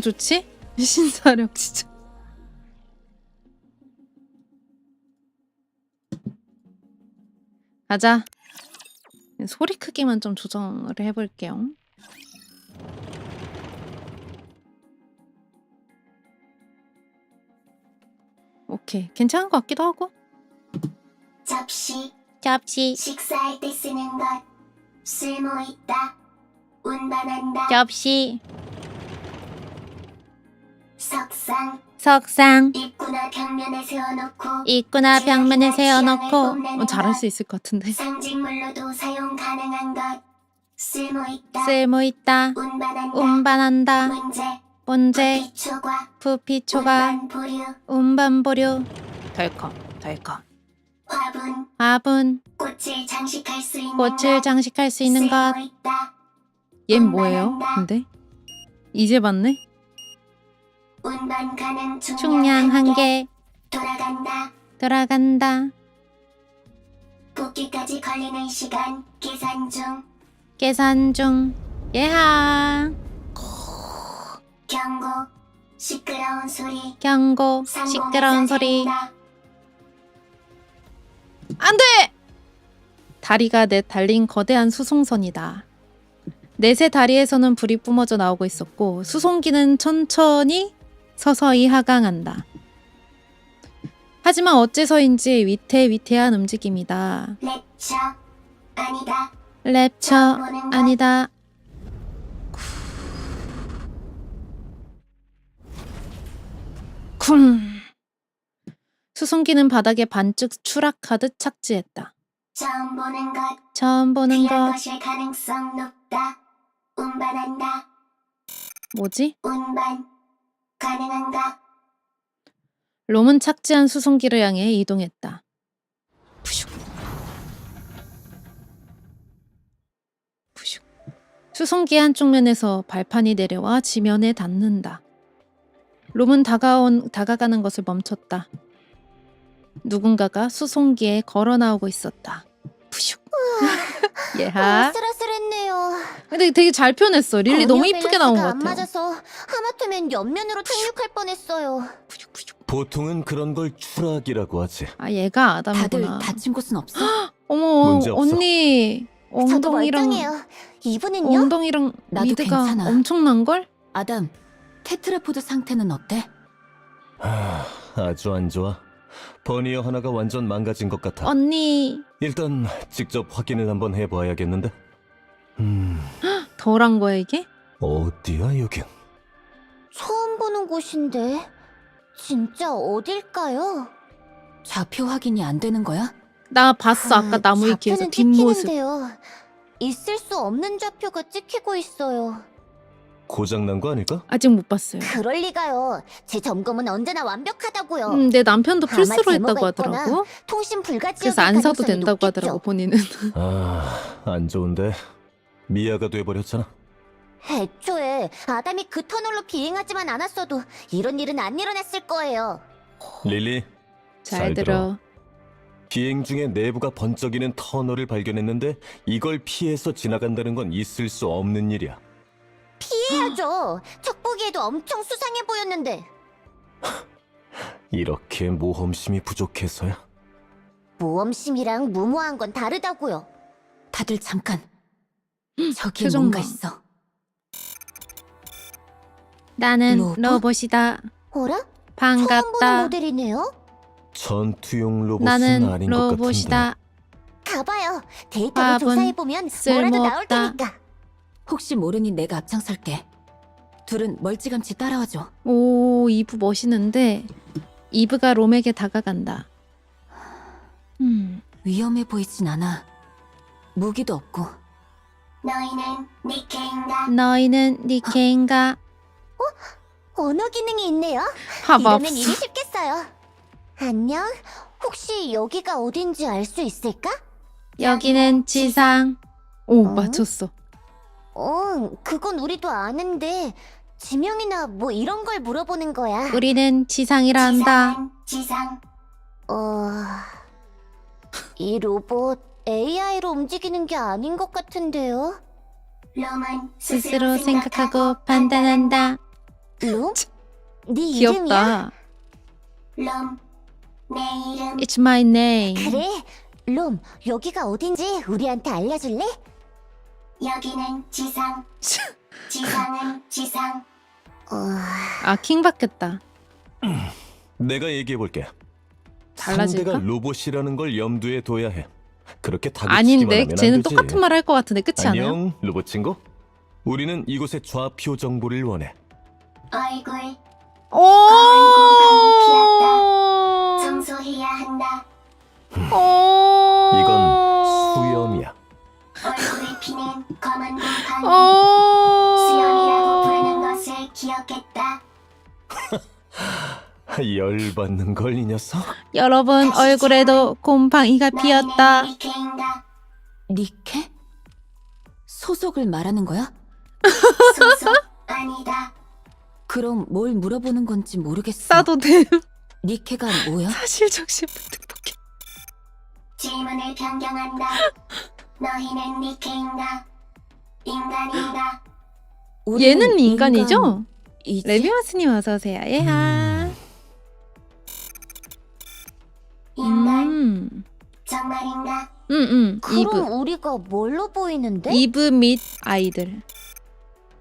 좋지? 신사력 진짜. 가자. 소리 크기만 좀 조정을 해볼게요. 오케이, 괜찮은 것 같기도 하고. 접시 접시. 식사할 때 쓰는 것 쓸모 있다 운반한다 접시. 석상 석상. 입구나 벽면에 세워놓고 입구나 벽면에 세워놓고. 뽐내는 잘할 것. 수 있을 것 같은데. 상징물로도 사용 가능한 것 쓸모 있다 쓸모 있다. 운반한다 운반한다. 문제. 비초과 부피초가. 운반 보류 운반 보류. 덜컥 덜컥. 화분 화분. 꽃을 장식할 수 있는 꽃을 장식할 수 있는 것. 쓸모 있다 얜 뭐예요? 근데? 이제 봤네? 운반 가능 중량 한 개. 돌아간다 돌아간다. 복귀까지 걸리는 시간 계산 중 계산 중. 예하. 경고 시끄러운 소리 경고. 상공에서 시끄러운 소리. 들린다. 안 돼! 다리가 넷 달린 거대한 수송선이다. 넷의 다리에서는 불이 뿜어져 나오고 있었고 수송기는 천천히 서서히 하강한다. 하지만 어째서인지 위태위태한 움직임이다. 랩처 아니다 랩처 아니다. 쿵. 수송기는 바닥에 반쯤 추락하듯 착지했다. 처음 보는 것 처음 보는 피한 것. 것일 가능성 높다 운반한다 뭐지? 운반 가능한가 롬은 착지한 수송기를 향해 이동했다. 푸슉. 푸슉. 수송기 한쪽 면에서 발판이 내려와 지면에 닿는다. 롬은 다가가는 것을 멈췄다. 누군가가 수송기에 걸어 나오고 있었다. 푸슉. 예하. 아슬아슬했네요. 근데 되게 잘 표현했어. 릴리 너무 건요 이쁘게 나온 것 밸런스가 안 같아요. 맞아서 하마터면 옆면으로 착륙할 뻔했어요. 푸슉 푸슉. 보통은 그런 걸 추락이라고 하지. 아 얘가 다들 아담이구나. 다친 곳은 없어? 어머 문제 없어. 언니 저도 엉덩이랑 멀쩡해요. 이분은요? 엉덩이랑 나도 미드가 괜찮아. 엄청난 걸? 아담, 테트라포드 상태는 어때? 아주 안 좋아. 버니어 하나가 완전 망가진 것 같아. 언니 일단 직접 확인을 한번 해봐야겠는데. 덜한 거야 이게? 어디야 여긴? 처음 보는 곳인데 진짜 어딜까요? 좌표 확인이 안 되는 거야? 나 봤어 아까 나무 위키에서 좌표는 뒷모습. 찍히는데요. 있을 수 없는 좌표가 찍히고 있어요. 고장난 거 아닐까? 아직 못 봤어요. 그럴 리가요. 제 점검은 언제나 완벽하다고요. 내 남편도 아마 플스로 했다고 데모가 하더라고. 통신 불가 지역일 그래서 안 사도 가능성이 된다고 높겠죠. 하더라고 본인은. 안 좋은데. 미아가 돼버렸잖아. 애초에 아담이 그 터널로 비행하지만 않았어도 이런 일은 안 일어났을 거예요. 릴리, 잘 들어. 비행 중에 내부가 번쩍이는 터널을 발견했는데 이걸 피해서 지나간다는 건 있을 수 없는 일이야. 피해야죠. 척 보기에도 엄청 수상해 보였는데. 이렇게 모험심이 부족해서야. 모험심이랑 무모한 건 다르다고요. 다들 잠깐. 저기 표정 뭔가 봐. 있어. 나는 로봇? 로봇이다. 어라? 처음 보는 반갑다. 모델이네요. 전투용 로봇은 나는 아닌 것 같은데. 로봇이다. 가봐요. 데이터를 화분 조사해보면 뭐라도 쓸모없다. 나올 테니까. 혹시 모르니 내가 앞장설게. 둘은 멀찌감치 따라와줘. 오 이브 멋있는데 이브가 롬에게 다가간다. 위험해 보이진 않아. 무기도 없고. 너희는 니케인가 너희는 니케인가? 언어 기능이 있네요. 하밥. 이러면 일이 쉽겠어요. 안녕? 혹시 여기가 어딘지 알 수 있을까? 여기는 지상. 오 어? 맞췄어. 그건 우리도 아는데 지명이나 뭐 이런 걸 물어보는 거야. 우리는 지상이라 한다. 지상 이 로봇 AI로 움직이는 게 아닌 것 같은데요? 롬은 스스로 생각하고 판단한다. 롬? 네 이름이야? 귀엽다. 롬, 내 이름. It's my name. 그래. 롬, 여기가 어딘지 우리한테 알려줄래? 여기는 지상. 지상은 지상. 아, 킹 받겠다. 내가 얘기해볼게. 달라질까? 상대가 로봇이라는 걸 염두에 둬야 해. 그렇게 다그치기만 아닌데 하면 쟤는 안 되지. 똑같은 말 할 것 같은데 끝이 않아요? 안녕, 로봇 친구. 우리는 이곳의 좌표 정보를 원해. 얼굴. 오! 청소해야 한다. 오! 이건 수염이야. 얼굴에 피는 검은 곰팡이. 오! 수염이라고 부르는 것을 기억했다. 열받는 걸 이 녀석. 여러분 얼굴에도 곰팡이가 피었다. 너희는 리케인가? 니케? 소속을 말하는 거야? 소속 아니다. 그럼 뭘 물어보는 건지 모르겠어. 싸도 됨. 니케가 뭐야? 사실적 시프트 포켓. 질문을 변경한다. 너희는 리케인가? 인간인가? 우리는 얘는 인간이죠? 이지? 레비마스님 어서 오세요. 예하. 인간. 정말인가? 이브. 그럼 우리가 뭘로 보이는데? 이브 및 아이들.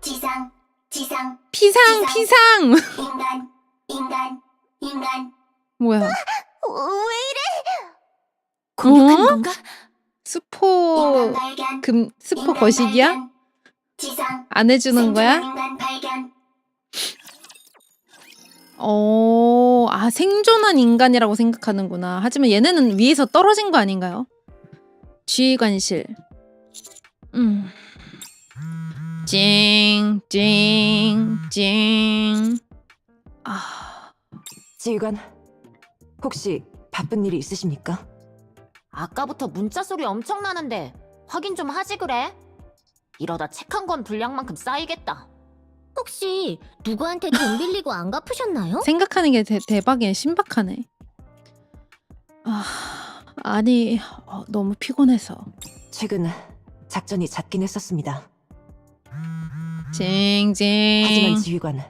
지상. 지상. 피상 피상. 인간. 뭐야? 왜 이래? 공격하는 어? 건가? 스포 인간 발견. 스포 인간 거식이야? 발견. 지상. 안 해주는 거야? 인간 발견. 아, 생존한 인간이라고 생각하는구나. 하지만 얘네는 위에서 떨어진 거 아닌가요? 지휘관실. 찡. 아, 지휘관, 혹시 바쁜 일이 있으십니까? 아까부터 문자 소리 엄청 나는데 확인 좀 하지 그래? 이러다 책 한 권 분량만큼 쌓이겠다. 혹시 누구한테 돈 빌리고 안 갚으셨나요? 생각하는 게 대박이야. 신박하네. 아니, 너무 피곤해서. 최근 작전이 잦긴 했었습니다. 찡. 하지만 지휘관,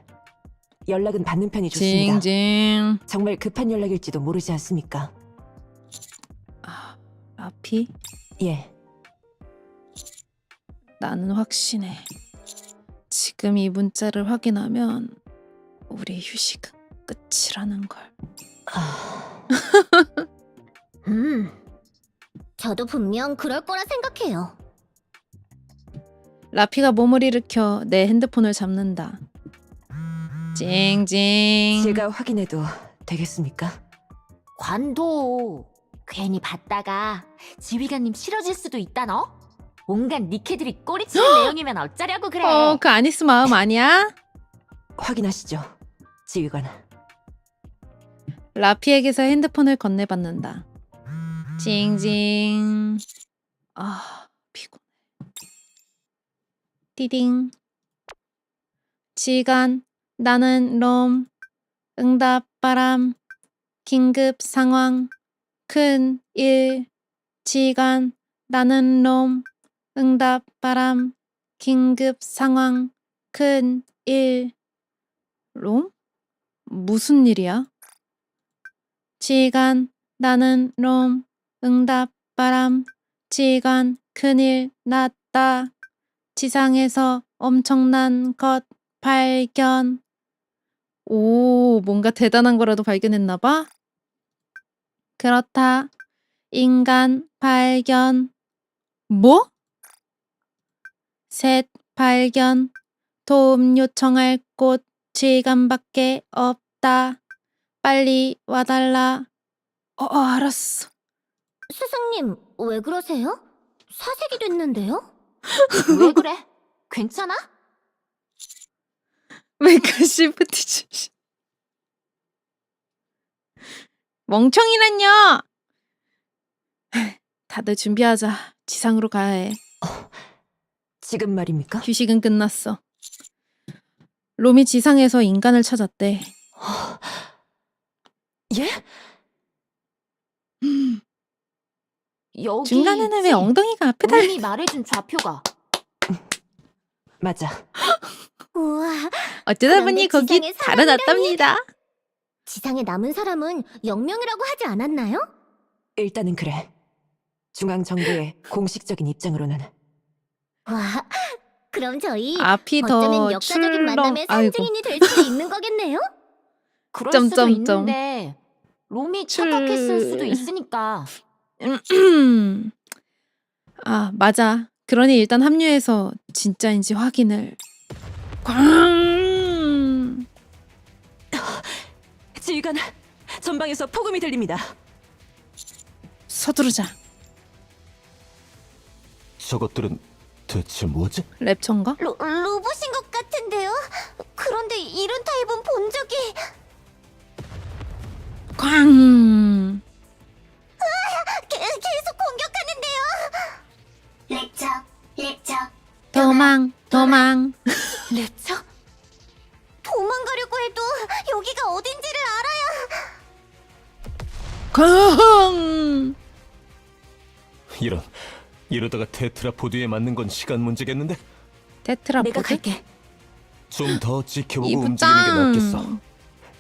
연락은 받는 편이 좋습니다. 찡. 정말 급한 연락일지도 모르지 않습니까? 라피? 예, 나는 확신해. 지금 이 문자를 확인하면 우리 휴식은 끝이라는 걸. 저도 분명 그럴 거라 생각해요. 라피가 몸을 일으켜 내 핸드폰을 잡는다. 찡. 제가 확인해도 되겠습니까? 관도 괜히 봤다가 지휘관님 싫어질 수도 있다 너? 온갖 니케들이 꼬리치는 내용이면 어쩌려고 그래. 그 아니스 마음 아니야? 확인하시죠, 지휘관. 라피에게서 핸드폰을 건네받는다. 찡. 피곤해. 띠딩. 지간, 나는 롬. 응답 바람. 긴급 상황. 큰 일. 지간, 나는 롬. 응답 바람. 긴급 상황. 큰 일. 롬? 무슨 일이야? 지간, 나는 롬. 응답 바람. 지간, 큰일 났다. 지상에서 엄청난 것 발견. 오, 뭔가 대단한 거라도 발견했나 봐? 그렇다. 인간 발견. 뭐? 셋 발견. 도움 요청할 곳 지간밖에 없다. 빨리 와달라. 알았어. 스승님, 왜 그러세요? 사색이 됐는데요? 왜 그래? 괜찮아? 메카 시프트 주시. 멍청이란요. 다들 준비하자. 지상으로 가야 해. 지금 말입니까? 휴식은 끝났어. 롬이 지상에서 인간을 찾았대. 예? 여기 중간에는 왜 있지? 엉덩이가 앞에 달려? 롬이 말해준 좌표가. 맞아. 우와, 어쩌다 그런데 보니 거기 지상에 달아났답니다. 지상에 남은 사람은 0명이라고 하지 않았나요? 일단은 그래. 중앙 정부의 공식적인 입장으로는 와, 그럼 저희 앞이 어쩌면 더 역사적인 출렁. 만남의 아이고. 상징인이 될 수도 있는 거겠네요? 그럴 수도 점점점. 있는데 롬이 착각했을 수도 있으니까. 아, 맞아. 그러니 일단 합류해서 진짜인지 확인을. 꽝! 지휘관, 전방에서 폭음이 들립니다. 서두르자. 저것들은 대체 뭐지? 랩처인가? 로봇인 것 같은데요? 그런데 이런 타입은 본 적이... 꽝! 계속 공격하는데요? 렉적 도망. 랩처? 도망가려고 해도 여기가 어딘지를 알아야... 꽝! 이러다가 테트라포드에 맞는 건 시간 문제겠는데? 내가 테트라포드? 갈게. 좀 더 지켜보고 이브 움직이는 게 짱. 낫겠어.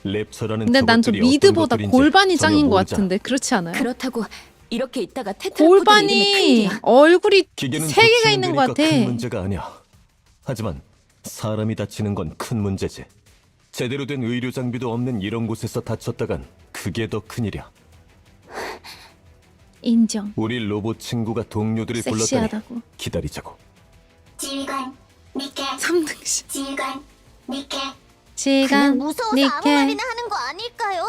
랩처라는 근데 난 저 저것들이 어떤 미드보다 것들인지 골반이 전혀 짱인 것 모르잖아. 같은데 그렇지 않아요? 그렇다고 이렇게 있다가 테트라포드 이름이 골반이 큰일이야. 얼굴이 기계는 세 개가 고치면 있는 것 되니까 같아. 큰 문제가 아니야. 하지만 사람이 다치는 건 큰 문제지. 제대로 된 의료 장비도 없는 이런 곳에서 다쳤다간 그게 더 큰일이야. 인정. 우리 로봇 친구가 동료들을 불렀더니 섹시하다고. 기다리자고. 지휘관 니케 3등신. 지휘관 니케 그냥 시간 무서워서 아무 니케. 말이나 하는 거 아닐까요?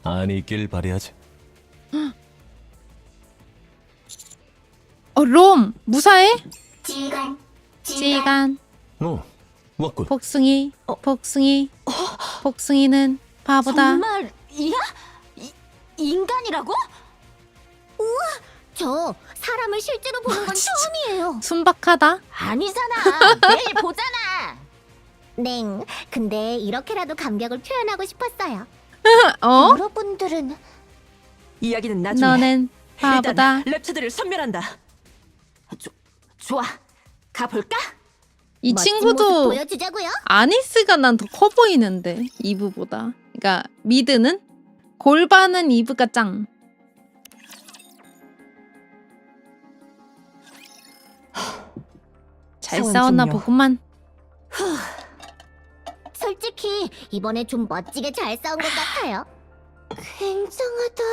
아니길 바래야지. 롬 무사해? 지휘관 시간 왔군. 복숭이 복숭이는 바보다. 정말이야? 인간이라고? 저 사람을 실제로 보는 건 진짜. 처음이에요. 순박하다. 아니잖아. 내일 보잖아. 넹. 근데 이렇게라도 감격을 표현하고 싶었어요. 어? 여러분들은 이야기는 나중에. 너는 바보다. 일단 랩처들을 섬멸한다. 좋아. 가볼까? 이 멋진 모습 친구도 보여주자고요. 아니스가 난 더 커 보이는데 이브보다. 그러니까 미드는 골반은 이브가 짱. 잘 상황 싸웠나 종료. 보구만. 솔직히 이번에 좀 멋지게 잘 싸운 것 같아요. 굉장하다.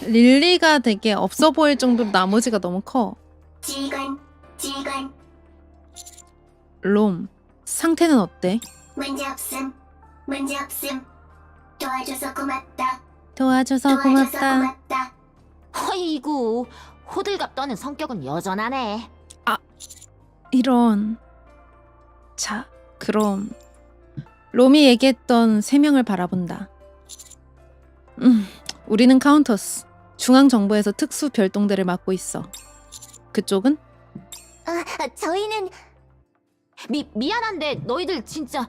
릴리가 되게 없어 보일 정도로 나머지가 너무 커. 지휘관 롬 상태는 어때? 문제없음 도와줘서 고맙다 도와줘서 고맙다. 허이구. 호들갑 떠는 성격은 여전하네. 이런. 자, 그럼 롬이 얘기했던 3명을 바라본다. 우리는 카운터스. 중앙정부에서 특수 별동대를 맡고 있어. 그쪽은? 저희는 미안한데 너희들 진짜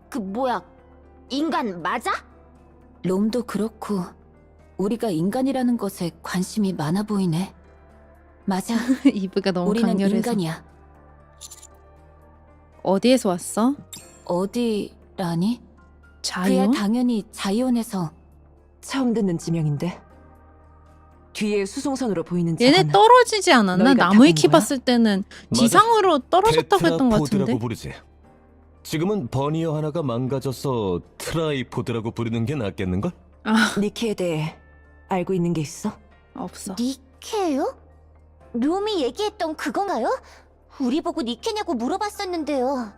그 뭐야 인간 맞아? 롬도 그렇고 우리가 인간이라는 것에 관심이 많아 보이네. 맞아. 이브가 너무 우리는 강렬해서. 인간이야. 어디에서 왔어? 어디라니? 그야 자유? 당연히 자이온에서. 처음 듣는 지명인데. 뒤에 수송선으로 보이는 얘네 차는 떨어지지 않았나? 너희가 나무위키 타본 거야? 봤을 때는 맞아. 지상으로 떨어졌다고 했던 것 테트라포드라고 같은데. 부르지. 지금은 버니어 하나가 망가져서 트라이포드라고 부르는 게 낫겠는걸? 아, 니키에 대해 알고 있는 게 있어? 없어. 니케요? 룸이 얘기했던 그건가요? 우리 보고 니케냐고 물어봤었는데요.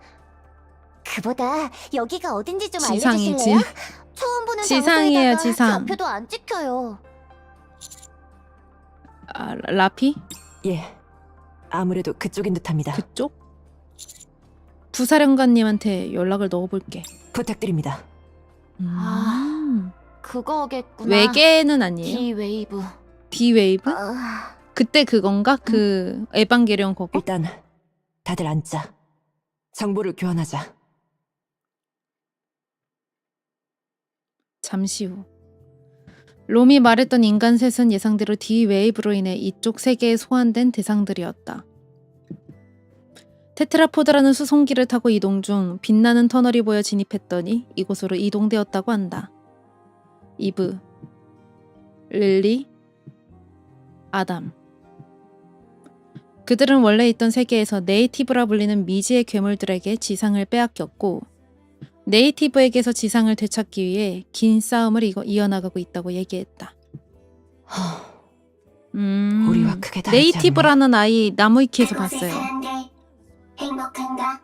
그보다 여기가 어딘지 좀 지상이지. 알려주실래요? 처음 보는 지상이에요, 장소에다가 지상. 좌표도 안 찍혀요. 아, 라피? 예. 아무래도 그쪽인 듯합니다. 그쪽? 부사령관님한테 연락을 넣어볼게. 부탁드립니다. 그거겠구나. 외계는 아니에요? D-웨이브. D-웨이브? 아, 그때 그건가? 그 에반게리온 그거? 일단 다들 앉자. 정보를 교환하자. 잠시 후 롬이 말했던 인간 셋은 예상대로 D-웨이브로 인해 이쪽 세계에 소환된 대상들이었다. 테트라포드라는 수송기를 타고 이동 중 빛나는 터널이 보여 진입했더니 이곳으로 이동되었다고 한다. 이브, 릴리, 아담. 그들은 원래 있던 세계에서 네이티브라 불리는 미지의 괴물들에게 지상을 빼앗겼고 네이티브에게서 지상을 되찾기 위해 긴 싸움을 이어나가고 있다고 얘기했다. 우리와 크게 다르지 네이티브라는 아이 나무위키에서 그곳의 봤어요. 사람들 행복한가?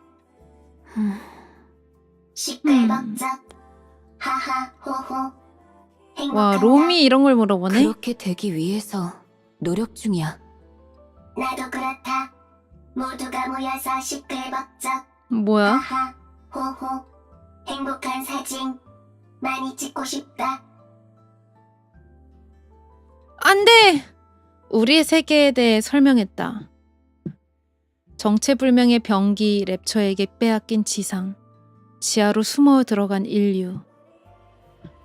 시끌벅적 하하호호 행복한가? 와, 롬이 이런 걸 물어보네? 그렇게 되기 위해서 노력 중이야. 나도 그렇다. 모두가 모여서 시끌벅적 뭐야? 하하호호 행복한 사진 많이 찍고 싶다. 안 돼! 우리의 세계에 대해 설명했다. 정체불명의 병기 랩처에게 빼앗긴 지상, 지하로 숨어 들어간 인류,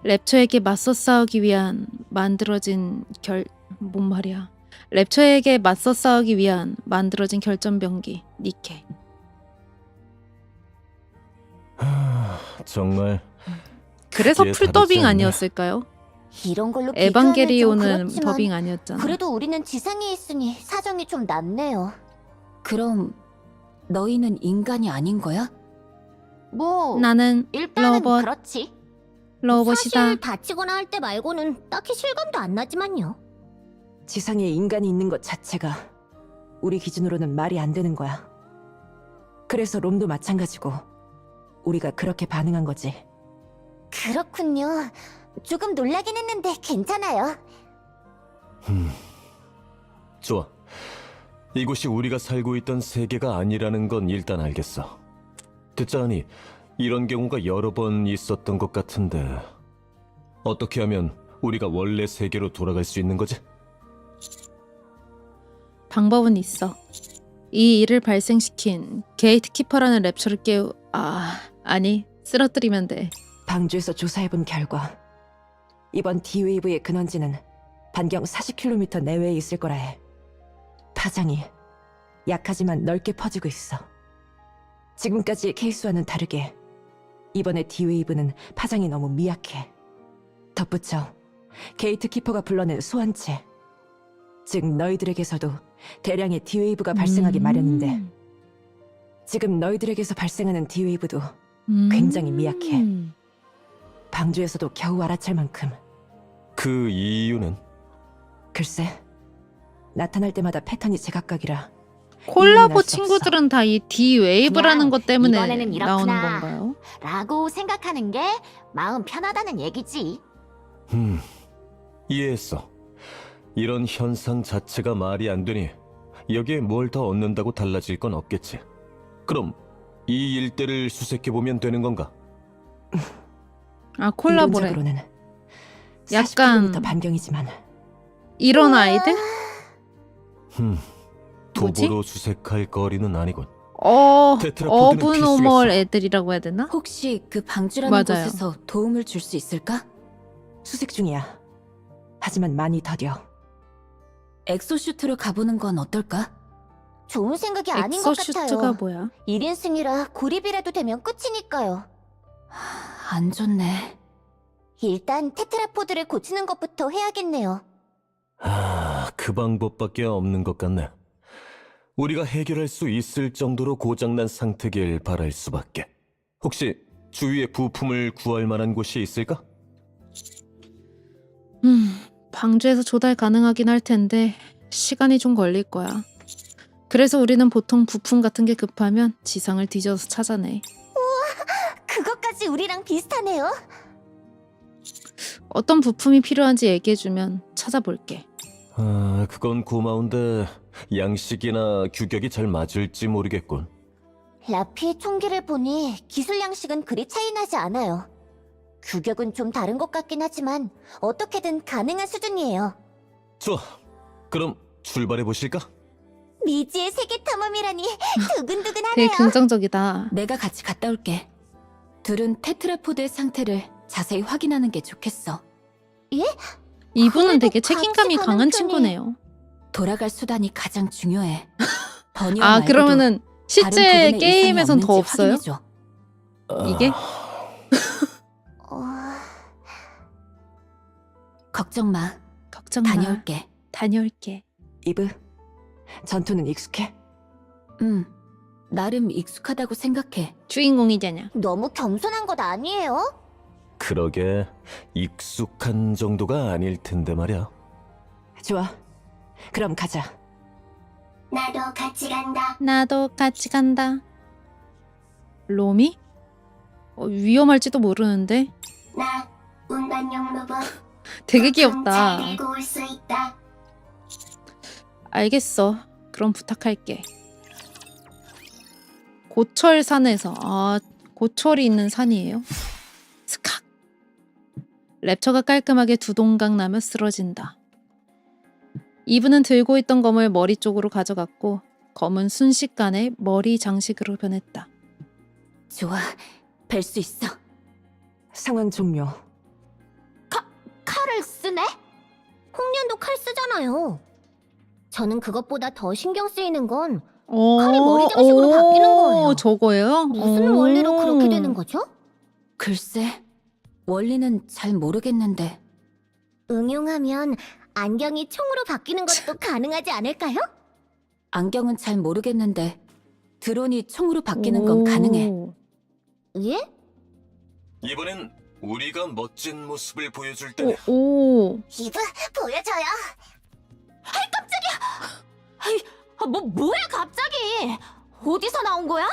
랩처에게 맞서 싸우기 위한 만들어진 뭔 말이야. 랩처에게 맞서 싸우기 위한 만들어진 결전병기 니케. 정말 그래서 크게 풀 다르지 더빙 않네. 아니었을까요? 이런 걸로 비교하면 좀 에반게리온은 그렇지만 더빙 아니었잖아. 그래도 우리는 지상에 있으니 사정이 좀 낫네요. 그럼 너희는 인간이 아닌 거야? 뭐 나는 일단은 로봇. 그렇지. 로봇이다. 사실 다치거나 할 때 말고는 딱히 실감도 안 나지만요. 지상에 인간이 있는 것 자체가 우리 기준으로는 말이 안 되는 거야. 그래서 롬도 마찬가지고 우리가 그렇게 반응한 거지. 그렇군요. 조금 놀라긴 했는데 괜찮아요. 좋아. 이곳이 우리가 살고 있던 세계가 아니라는 건 일단 알겠어. 듣자 하니 이런 경우가 여러 번 있었던 것 같은데 어떻게 하면 우리가 원래 세계로 돌아갈 수 있는 거지? 방법은 있어. 이 일을 발생시킨 게이트키퍼라는 랩처를 아니, 쓰러뜨리면 돼. 방주에서 조사해본 결과 이번 D웨이브의 근원지는 반경 40km 내외에 있을 거라 해. 파장이 약하지만 넓게 퍼지고 있어. 지금까지의 케이스와는 다르게 이번에 D웨이브는 파장이 너무 미약해. 덧붙여 게이트키퍼가 불러낸 소환체, 즉 너희들에게서도 대량의 D웨이브가 발생하기 마련인데 지금 너희들에게서 발생하는 D웨이브도 굉장히 미약해. 방주에서도 겨우 알아챌 만큼. 그 이유는? 글쎄, 나타날 때마다 패턴이 제각각이라 콜라보 이해는 할수 친구들은 다 이 D-웨이브라는 그냥 것 때문에 이번에는 나오는 이렇구나. 건가요? 라고 생각하는 게 마음 편하다는 얘기지. 이해했어. 이런 현상 자체가 말이 안 되니 여기에 뭘 더 얻는다고 달라질 건 없겠지. 그럼 이 일대를 수색해보면 되는 건가? 아, 콜라보래. 이론적으로는 약간 40km 반경이지만 이런 아이들? 뭐지? 도보로 수색할 거리는 아니군. 테트라포드는 어브노멀 필수겠어. 애들이라고 해야 되나? 혹시 그 방주라는 맞아요. 곳에서 도움을 줄 수 있을까? 수색 중이야. 하지만 많이 더뎌. 엑소슈트로 가보는 건 어떨까? 좋은 생각이 아닌 것 엑소슈트가 같아요. 뭐야? 1인승이라 고립이라도 되면 끝이니까요. 안 좋네. 일단 테트라포드를 고치는 것부터 해야겠네요. 그 방법밖에 없는 것 같네. 우리가 해결할 수 있을 정도로 고장난 상태길 바랄 수밖에. 혹시 주위에 부품을 구할 만한 곳이 있을까? 방주에서 조달 가능하긴 할 텐데 시간이 좀 걸릴 거야. 그래서 우리는 보통 부품 같은 게 급하면 지상을 뒤져서 찾아내. 그것까지 우리랑 비슷하네요. 어떤 부품이 필요한지 얘기해주면 찾아볼게. 그건 고마운데 양식이나 규격이 잘 맞을지 모르겠군. 라피의 총기를 보니 기술 양식은 그리 차이 나지 않아요. 규격은 좀 다른 것 같긴 하지만 어떻게든 가능한 수준이에요. 좋아. 그럼 출발해 보실까? 미지의 세계 탐험이라니 두근두근하네요. 되게 긍정적이다. 내가 같이 갔다 올게. 둘은 테트라포드의 상태를 자세히 확인하는 게 좋겠어. 이분은 그래도 되게 같이 책임감이 가는 강한 편이- 친구네요. 돌아갈 수단이 가장 중요해. 번역 아, 말고도 그러면은 실제 다른 부분에 게임에선 이상이 더 없는지 없어요? 확인해줘. 이게? 어... 걱정 마. 걱정 마. 다녀올게. 다녀올게. 이브, 전투는 익숙해? 나름 익숙하다고 생각해. 주인공이잖아. 너무 겸손한 것 아니에요? 그러게 익숙한 정도가 아닐 텐데 말이야. 좋아. 그럼 가자. 나도 같이 간다. 나도 같이 간다. 로미? 위험할지도 모르는데. 나 운반용 로봇. 되게 잘 귀엽다. 들고 올 수 있다. 알겠어. 그럼 부탁할게. 고철산에서. 고철이 있는 산이에요? 스칵. 랩처가 깔끔하게 두 동강 나며 쓰러진다. 이브는 들고 있던 검을 머리 쪽으로 가져갔고 검은 순식간에 머리 장식으로 변했다. 좋아. 뵐 수 있어. 상황 종료. 칼을 쓰네? 홍련도 칼 쓰잖아요. 저는 그것보다 더 신경 쓰이는 건 칼이 머리 장식으로 바뀌는 거예요. 저거예요? 무슨 원리로 그렇게 되는 거죠? 글쎄, 원리는 잘 모르겠는데. 응용하면 안경이 총으로 바뀌는 것도 가능하지 않을까요? 안경은 잘 모르겠는데 드론이 총으로 바뀌는 건 가능해. 예? 이번엔 우리가 멋진 모습을 보여줄 때네. 오. 이브, 보여줘요. 뭐야 갑자기? 어디서 나온 거야?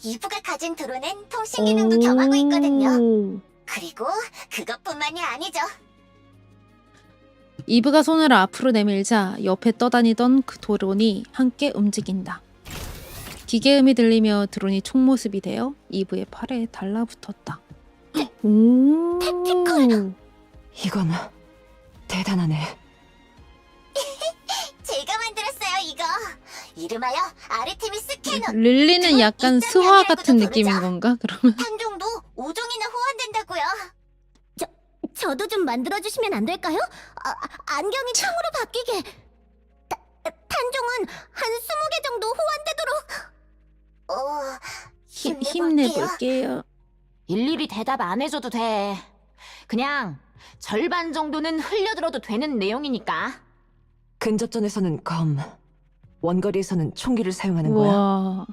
이브가 가진 드론엔 통신 기능도 겸하고 있거든요. 그리고 그것뿐만이 아니죠. 이브가 손을 앞으로 내밀자 옆에 떠다니던 그 드론이 함께 움직인다. 기계음이 들리며 드론이 총모습이 되어 이브의 팔에 달라붙었다. 오. 이건 대단하네. 제가 만들었어요, 이거. 이름하여 아르테미스 캐논. 릴리는 약간 스화 2.0이라고도 같은 부르죠. 느낌인 건가? 그러면 탄종도 5종이나 호환된다고요. 저도 좀 만들어주시면 안 될까요? 안경이 총으로 바뀌게. 탄종은 한 20개 정도 호환되도록. 힘내볼게요. 일일이 대답 안 해줘도 돼. 그냥 절반 정도는 흘려들어도 되는 내용이니까. 근접전에서는 검, 원거리에서는 총기를 사용하는 거야. 와.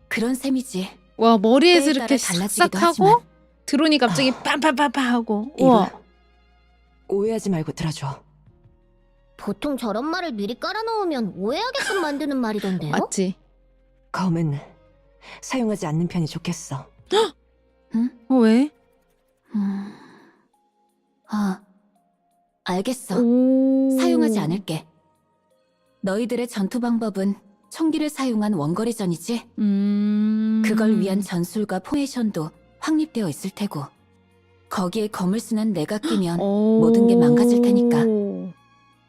그런 셈이지. 와, 머리에서 때에 이렇게 따라 달라지기도 싹싹 하고 하지만. 드론이 갑자기 빰빰빰빰 하고. 우와. 이브, 오해하지 말고 들어줘. 보통 저런 말을 미리 깔아놓으면 오해하게끔 만드는 말이던데요? 맞지? 검은 사용하지 않는 편이 좋겠어. 왜? 알겠어. 오. 사용하지 않을게. 너희들의 전투 방법은 총기를 사용한 원거리전이지? 그걸 위한 전술과 포메이션도 확립되어 있을 테고 거기에 검을 쓰는 내가 끼면 모든 게 망가질 테니까.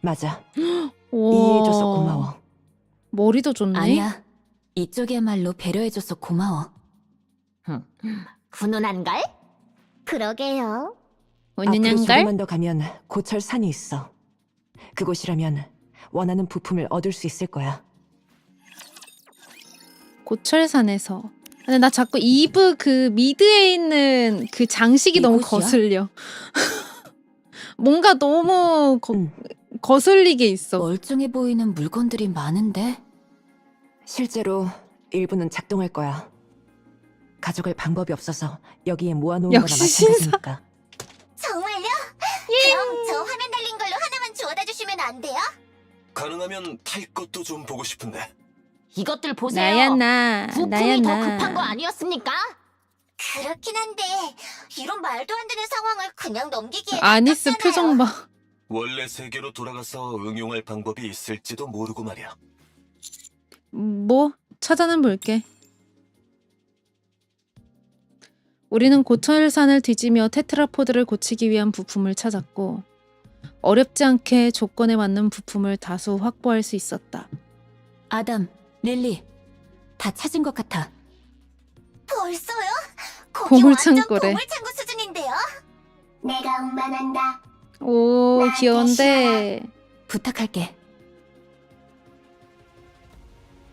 맞아. 우와. 이해해줘서 고마워. 머리도 좋네. 아니야. 이쪽이야말로 배려해줘서 고마워. 훈훈한걸? 그러게요. 앞으로 은은한걸? 조금만 더 가면 고철산이 있어. 그곳이라면 원하는 부품을 얻을 수 있을 거야. 고철산에서. 근데 나 자꾸 이브 그 미드에 있는 그 장식이 너무 이곳이야? 거슬려. 뭔가 너무 응. 거슬리게 있어. 멀쩡해 보이는 물건들이 많은데? 실제로 일부는 작동할 거야. 가져갈 방법이 없어서 여기에 모아놓은 거나 역시 신사. 마찬가지니까. 정말요? 그럼 저 화면 달린 걸로 하나만 주워다 주시면 안 돼요? 가능하면 탈 것도 좀 보고 싶은데. 이것들 보세요. 나야 나. 부품이 나야 더 나. 급한 거 아니었습니까? 그렇긴 한데 이런 말도 안 되는 상황을 그냥 넘기기에 아니스 깝깝잖아요. 표정 봐. 원래 세계로 돌아가서 응용할 방법이 있을지도 모르고 말이야. 뭐 찾아는 볼게. 우리는 고철산을 뒤지며 테트라포드를 고치기 위한 부품을 찾았고 어렵지 않게 조건에 맞는 부품을 다수 확보할 수 있었다. 아담, 릴리, 다 찾은 것 같아. 벌써요? 거기 보물창고래. 완전 보물창고 수준인데요? 내가 운반한다. 오, 나한테 귀여운데. 부탁할게.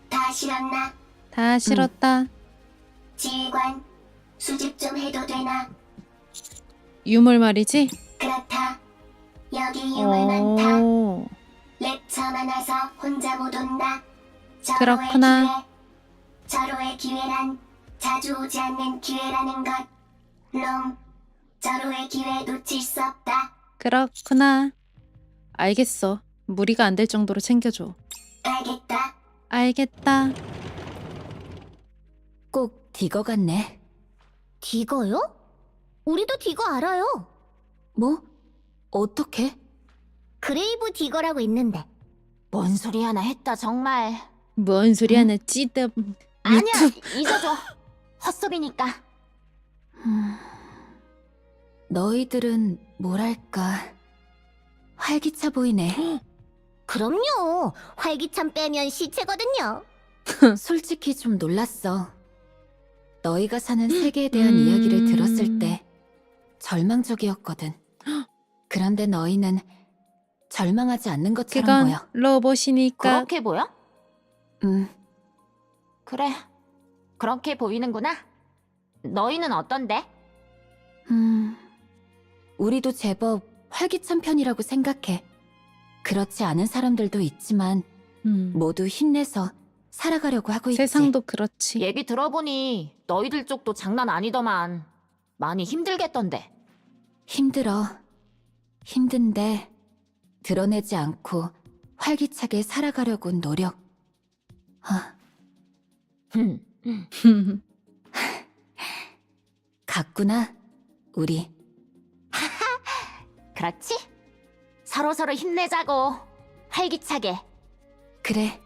다 실었나? 다 실었다. 지휘관, 수집 좀 해도 되나? 유물 말이지? 그렇다. 여기 유물 많다. 오, 렉처 많아서 혼자 못 온다. 그렇구나. 절호의 기회란 자주 오지 않는 기회라는 것. 롬, 절호의 기회 놓칠 수 없다. 그렇구나. 알겠어. 무리가 안 될 정도로 챙겨줘. 알겠다. 알겠다. 꼭 디거 같네. 디거요? 우리도 디거 알아요. 뭐? 어떻게? 그레이브 디거라고 있는데. 뭔 소리 하나 했다 정말. 뭔 소리 하나 찌다. 아니야 잊어줘. 헛소리니까. 너희들은 뭐랄까 활기차 보이네. 그럼요. 활기찬 빼면 시체거든요. 솔직히 좀 놀랐어. 너희가 사는 세계에 대한 이야기를 들었을 때 절망적이었거든. 그런데 너희는 절망하지 않는 것처럼 그건 보여. 로봇이니까. 그렇게 보여? 그래. 그렇게 보이는구나. 너희는 어떤데? 우리도 제법 활기찬 편이라고 생각해. 그렇지 않은 사람들도 있지만 모두 힘내서 살아가려고 하고 있지. 세상도 그렇지. 얘기 들어보니 너희들 쪽도 장난 아니더만. 많이 힘들겠던데. 힘들어. 힘든데 드러내지 않고 활기차게 살아가려고 노력. 같구나, 우리. 그렇지? 서로서로 힘내자고. 활기차게. 그래,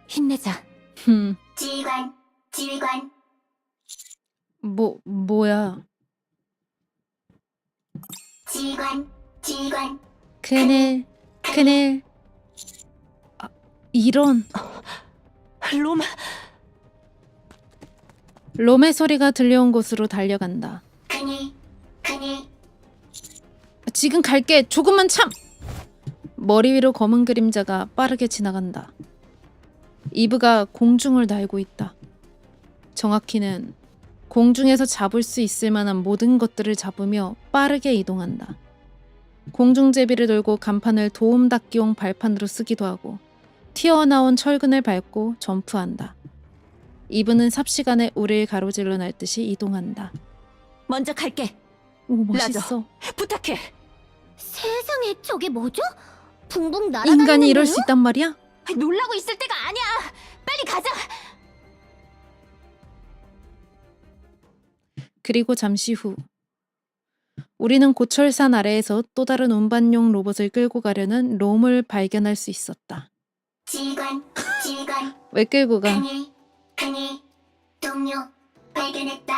힘내자. 지휘관, 뭐야. 지휘관. 큰일. 아, 이런. 롬, 롬의 소리가 들려온 곳으로 달려간다. 큰일. 지금 갈게. 조금만 참. 머리 위로 검은 그림자가 빠르게 지나간다. 이브가 공중을 날고 있다. 정확히는 공중에서 잡을 수 있을 만한 모든 것들을 잡으며 빠르게 이동한다. 공중제비를 돌고 간판을 도움 닫기용 발판으로 쓰기도 하고 튀어나온 철근을 밟고 점프한다. 이브는 삽시간에 우리를 가로질러 날듯이 이동한다. 먼저 갈게. 오, 멋있어. 부탁해. 세상에 저게 뭐죠? 붕붕 날아다니는 인간이 이럴 거요? 수 있단 말이야? 놀라고 있을 때가 아니야. 빨리 가자. 그리고 잠시 후 우리는 고철산 아래에서 또 다른 운반용 로봇을 끌고 가려는 롬을 발견할 수 있었다. 지휘관. 왜 끌고 가? 큰일. 동료 발견했다.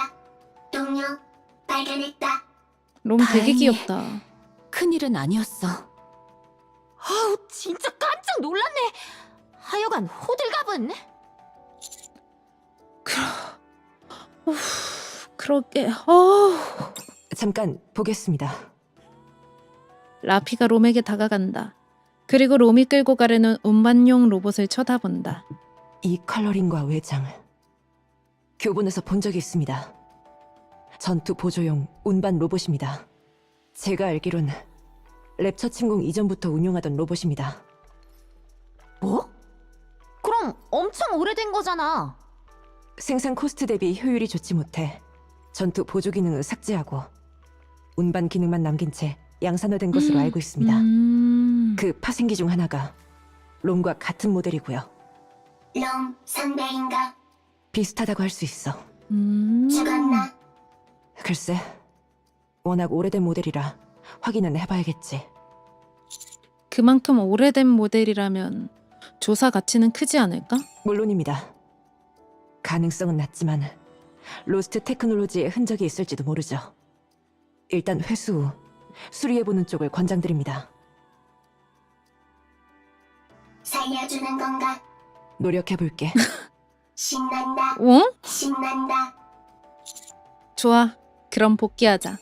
롬 되게 다행히. 귀엽다. 큰일은 아니었어. 아우 진짜 깜짝 놀랐네. 하여간 호들갑은. 그러게. 잠깐 보겠습니다. 라피가 롬에게 다가간다. 그리고 롬이 끌고 가려는 운반용 로봇을 쳐다본다. 이 컬러링과 외장 교본에서 본 적이 있습니다. 전투 보조용 운반 로봇입니다. 제가 알기론 랩처 침공 이전부터 운용하던 로봇입니다. 뭐? 그럼 엄청 오래된 거잖아. 생산 코스트 대비 효율이 좋지 못해 전투 보조 기능을 삭제하고 운반 기능만 남긴 채 양산화된 것으로 알고 있습니다. 그 파생기 중 하나가 롬과 같은 모델이고요. 롬 선배인가? 비슷하다고 할 수 있어. 죽었나? 글쎄, 워낙 오래된 모델이라 확인은 해봐야겠지. 그만큼 오래된 모델이라면 조사 가치는 크지 않을까? 물론입니다. 가능성은 낮지만 로스트 테크놀로지의 흔적이 있을지도 모르죠. 일단 회수 후 수리해보는 쪽을 권장드립니다. 살려주는 건가? 노력해볼게. 신난다. 어? 신난다. 좋아. 그럼 복귀하자.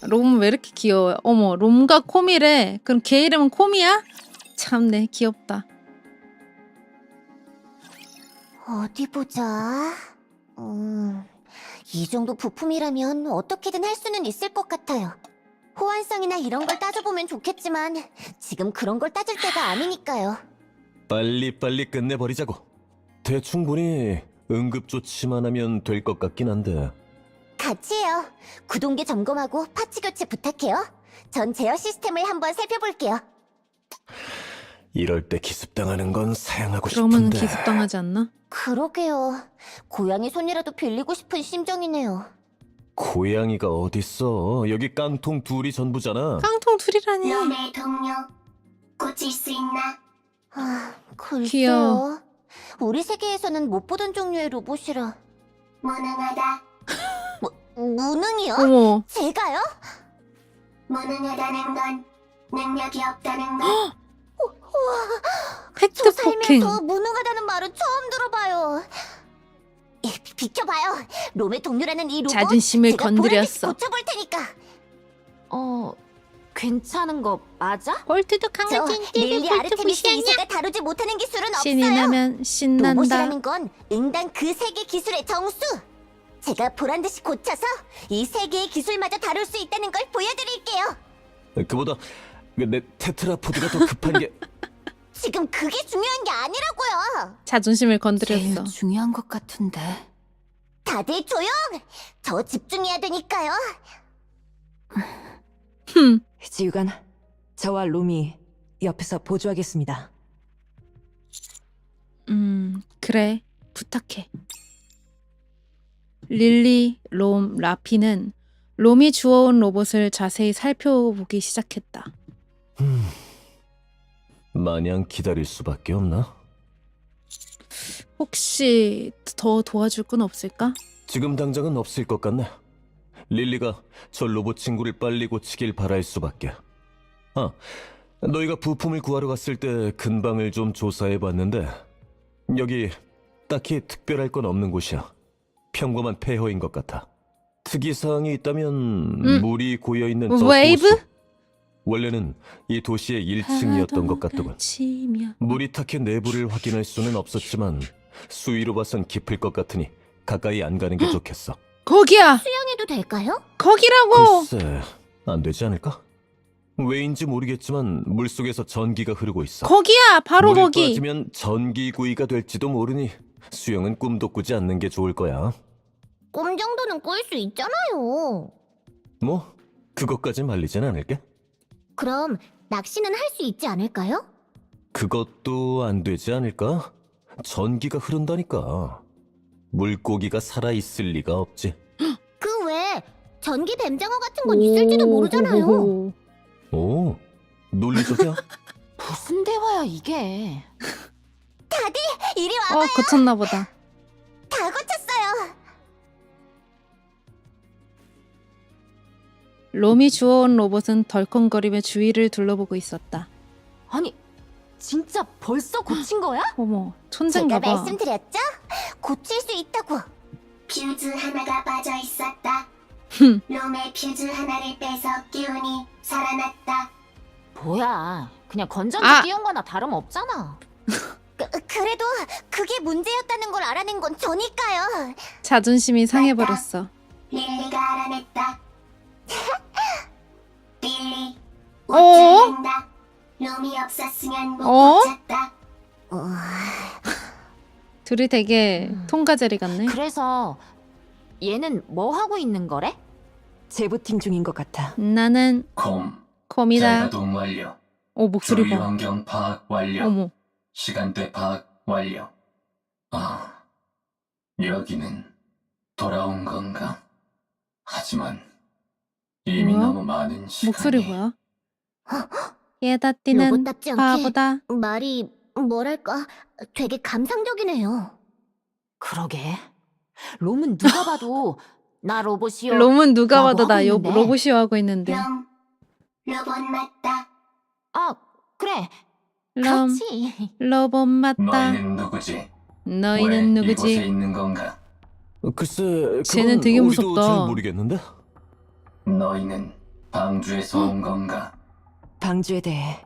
롬은 왜 이렇게 귀여워요? 어머, 롬과 코미래. 그럼 걔 이름은 코미야? 참네, 귀엽다. 어디 보자. 이 정도 부품이라면 어떻게든 할 수는 있을 것 같아요. 호환성이나 이런 걸 따져보면 좋겠지만 지금 그런 걸 따질 때가 아니니까요. 빨리빨리 끝내버리자고. 대충 보니 응급조치만 하면 될 것 같긴 한데. 같이 해요. 구동계 점검하고 파츠 교체 부탁해요. 전 제어 시스템을 한번 살펴볼게요. 이럴 때 기습당하는 건 사양하고 그러면 싶은데. 기습당하지 않나? 그러게요. 고양이 손이라도 빌리고 싶은 심정이네요. 고양이가 어딨어. 여기 깡통 둘이 전부잖아. 깡통 둘이라니. 놈의 동료 고칠 수 있나? 아, 글쎄요. 귀여워. 우리 세계에서는 못 보던 종류의 로봇이라. 무능하다. 무능이요? 어머. 제가요? 무능하다는 건 능력이 없다는 것. 저 팩트 폭행. 살면서 무능하다는 말은 처음 들어봐요. 비켜봐요. 롬의 동료라는 이 로봇. 자존심을 제가 보란 듯이 건드렸어. 고쳐볼 테니까. 괜찮은 거 맞아? 볼트도 저 강아지인데 릴리 볼트 아르테미스 무시하냐? 이세가 다루지 못하는 기술은 신이 없어요. 나면 신난다. 로봇이라는 건 응당 그 세계 기술의 정수. 제가 보란 듯이 고쳐서 이 세계의 기술마저 다룰 수 있다는 걸 보여드릴게요. 그보다 내 테트라포드가 더 급한 게. 지금 그게 중요한 게 아니라고요. 자존심을 제일 건드렸어. 중요한 것 같은데. 다들 조용! 저 집중해야 되니까요. 흠. 지휘관, 저와 롬이 옆에서 보조하겠습니다. 그래. 부탁해. 릴리, 롬, 라피는 롬이 주워온 로봇을 자세히 살펴보기 시작했다. 마냥 기다릴 수밖에 없나? 혹시 더 도와줄 건 없을까? 지금 당장은 없을 것 같네. 릴리가 저 로봇 친구를 빨리 고치길 바랄 수밖에. 아, 너희가 부품을 구하러 갔을 때 근방을 좀 조사해봤는데 여기 딱히 특별할 건 없는 곳이야. 평범한 폐허인 것 같아. 특이사항이 있다면 물이 고여있는 저 웨이브? 호수. 원래는 이 도시의 1층이었던 것 같더군. 치면 물이 타켓 내부를 확인할 수는 없었지만 수위로 봐선 깊을 것 같으니 가까이 안 가는 게 좋겠어. 거기야. 수영해도 될까요? 거기라고. 글쎄, 안 되지 않을까? 왜인지 모르겠지만 물속에서 전기가 흐르고 있어. 거기야. 바로 물이 거기. 빠지면 전기구이가 될지도 모르니 수영은 꿈도 꾸지 않는 게 좋을 거야. 꿈 정도는 꿀 수 있잖아요. 뭐 그것까진 말리진 않을게. 그럼 낚시는 할 수 있지 않을까요? 그것도 안 되지 않을까? 전기가 흐른다니까. 물고기가 살아있을 리가 없지. 그 외에 전기 뱀장어 같은 건 있을지도 모르잖아요. 오호호. 오, 논리적이야. 무슨 대화야 이게? 이리 와, 고쳤나 보다. 다 고쳤어요. 롬이 주워온 로봇은 덜컹거리며 주위를 둘러보고 있었다. 아니 진짜 벌써 고친 거야? 어머, 제가 천재인가 봐. 말씀드렸죠? 고칠 수 있다고. 퓨즈 하나가 빠져 있었다. 흠. 롬의 퓨즈 하나를 빼서 끼우니 살아났다. 뭐야? 그냥 건전지 아! 끼운 거나 다름없잖아. 그래도 그게 문제였다는 걸 알아낸 건 저니까요. 자존심이 상해버렸어. 릴리가 알아냈다. 릴리, 어? 우쭐한다. 롬이 없었으면 못 어? 고쳤다. 둘이 되게 통과제리 같네. 그래서 얘는 뭐 하고 있는 거래? 재부팅 중인 것 같아. 나는 콤이다. 자가동 완료. 오, 목소리 주위 봐. 환경 파악 완료. 어머. 시간대 파악 완료. 여기는 돌아온 건가? 하지만 이미 뭐야? 너무 많은 시간이. 목소리 뭐야? 예다띠는 로봇답지 않게 바보다. 말이 뭐랄까 되게 감상적이네요. 그러게. 롬은 누가 봐도 나 로봇이요. 롬은 누가 라고 봐도 나 하고 요, 있는데. 로봇이요 하고 있는데. 롬, 로봇 맞다. 아 그래. 롬, 그렇지. 로봇 맞다. 너희는 누구지? 너희는 왜 이곳에 누구지? 있는 건가? 글쎄, 그건 쟤는 되게 우리도 무섭다. 잘 모르겠는데. 너희는 방주에서 온 건가? 방주에 대해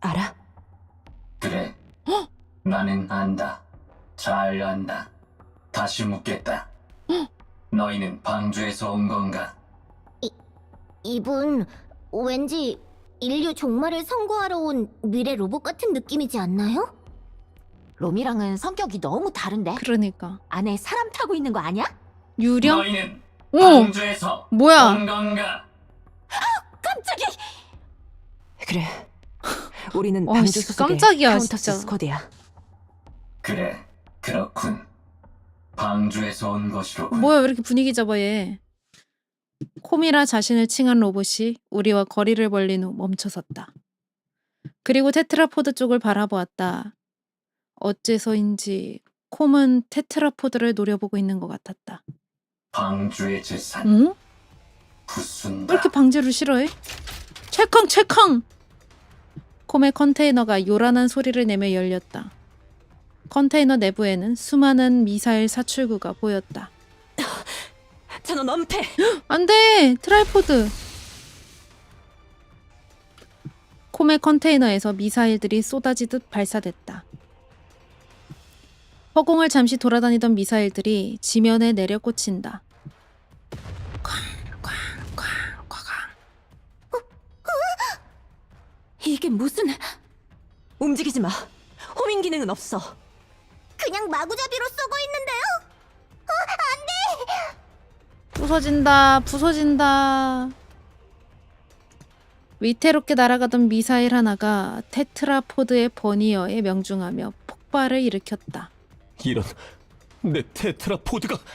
알아? 그래. 나는 안다. 잘 안다. 다시 묻겠다. 너희는 방주에서 온 건가? 이분 왠지 인류 종말을 선고하러 온 미래 로봇 같은 느낌이지 않나요? 롬이랑은 성격이 너무 다른데? 그러니까. 안에 사람 타고 있는 거 아니야? 유령? 너희는 오! 방주에서 뭐야? 온 건가? 깜짝이! 그래. 우리는 와, 방주 씨, 소속의 깜짝이야, 카운터스 진짜. 스쿼드야. 그래, 그렇군. 방주에서 온 것이로군. 뭐야, 왜 이렇게 분위기 잡아 얘. 콤이라 자신을 칭한 로봇이 우리와 거리를 벌린 후 멈춰섰다. 그리고 테트라포드 쪽을 바라보았다. 어째서인지 콤은 테트라포드를 노려보고 있는 것 같았다. 방주의 재산 응? 왜 부순다. 이렇게 방제를 싫어해? 찰컹 찰컹! 콤의 컨테이너가 요란한 소리를 내며 열렸다. 컨테이너 내부에는 수많은 미사일 사출구가 보였다. 저놈 엄폐! 안돼! 트라이포드! 콤의 컨테이너에서 미사일들이 쏟아지듯 발사됐다. 허공을 잠시 돌아다니던 미사일들이 지면에 내려 꽂힌다. 이게 무슨... 움직이지 마. 호밍 기능은 없어. 그냥 마구잡이로 쏘고 있는데요? 부서진다, 부서진다. 위태롭게 날아가던 미사일 하나가 테트라포드의 버니어에 명중하며 폭발을 일으켰다. 이런 내 테트라포드가 어떻게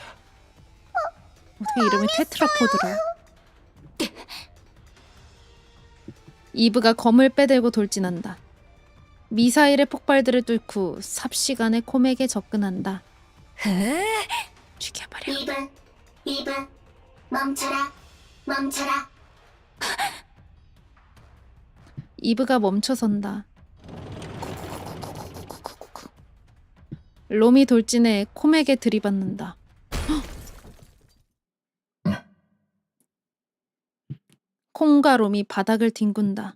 이름이 테트라포드라? 이브가 검을 빼들고 돌진한다. 미사일의 폭발들을 뚫고 삽시간에 콤에게 접근한다. 죽여버려. 이브, 멈춰라, 멈춰라. 이브가 멈춰선다. 롬이 돌진해 콤에게 들이받는다. 콤과 롬이 바닥을 뒹군다.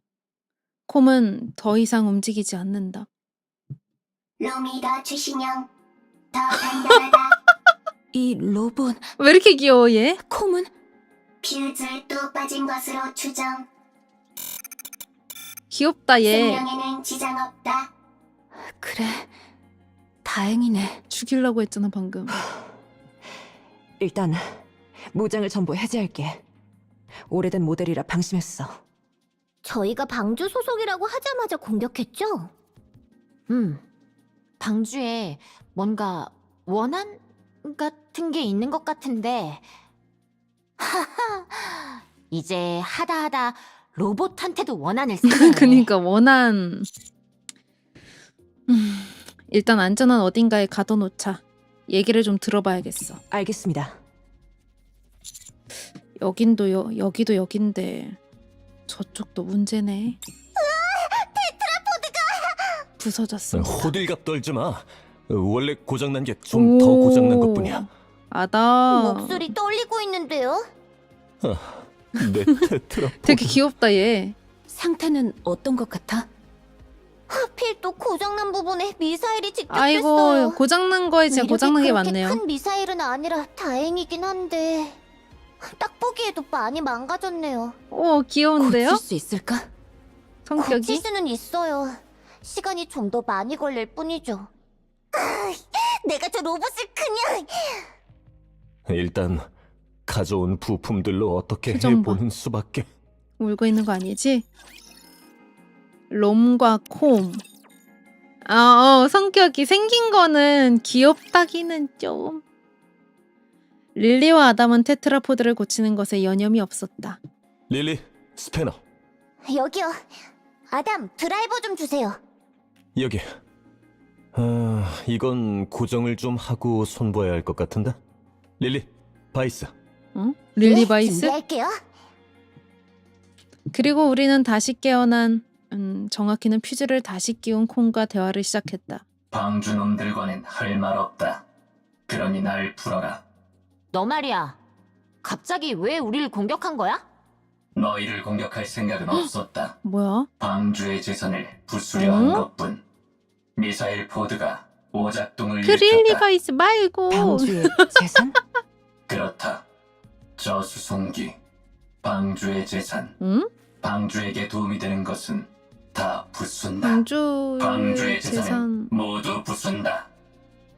콤은 더 이상 움직이지 않는다. 롬이 더 추신형, 더 단단하다. 이 로봇 왜 이렇게 귀여워 얘? 콤은 퓨즈 또 빠진 것으로 추정. 귀엽다 얘. 생명에는 지장 없다. 그래 다행이네. 죽이려고 했잖아 방금. 일단 무장을 전부 해제할게. 오래된 모델이라 방심했어. 저희가 방주 소속이라고 하자마자 공격했죠? 방주에 뭔가 원한 같은 게 있는 것 같은데 하하 이제 하다하다 로봇한테도 원한을 생겨네. 그니까 원한. 일단 안전한 어딘가에 가둬놓자. 얘기를 좀 들어봐야겠어. 알겠습니다. 여기도 여긴데 저쪽도 문제네. 테트라포드가 부서졌어. 호들갑 떨지 마. 원래 고장난 게 좀 더 고장난 것뿐이야. 아다. 목소리 떨리고 있는데요? 내 테트라포드. 되게 귀엽다 얘. 상태는 어떤 것 같아? 하필 또 고장난 부분에 미사일이 직접됐어요. 아이고 고장난 거에 진짜 위력이 고장난 게 그렇게 많네요. 큰 미사일은 아니라 다행이긴 한데 딱 보기에도 많이 망가졌네요. 오 귀여운데요? 고칠 수 있을까? 고칠 성격이? 수는 있어요. 시간이 좀 더 많이 걸릴 뿐이죠. 내가 저 로봇을 그냥... 일단 가져온 부품들로 어떻게 표정 봐. 해보는 수밖에. 울고 있는 거 아니지? 롬과 콤. 성격이 생긴 거는 귀엽다기는 좀. 릴리와 아담은 테트라포드를 고치는 것에 여념이 없었다. 릴리, 스패너 여기요. 아담, 드라이버 좀 주세요. 여기. 이건 고정을 좀 하고 손봐야 할 것 같은데. 릴리, 바이스. 응? 릴리 네, 바이스? 준비할게요. 그리고 우리는 다시 깨어난 정확히는 퓨즈를 다시 끼운 콤과 대화를 시작했다. 방주 놈들과는 할 말 없다. 그러니 날 풀어라. 너 말이야. 갑자기 왜 우리를 공격한 거야? 너희를 공격할 생각은 없었다. 뭐야? 방주의 재산을 부수려 한 어? 것뿐. 미사일 포드가 오작동을 그릴 일으켰다. 리가 있지 말고. 방주의 재산? 그렇다. 저 수송기, 방주의 재산. 응? 방주에게 도움이 되는 것은 다 부순다. 방주의 방주의 재산은 재산. 모두 부순다.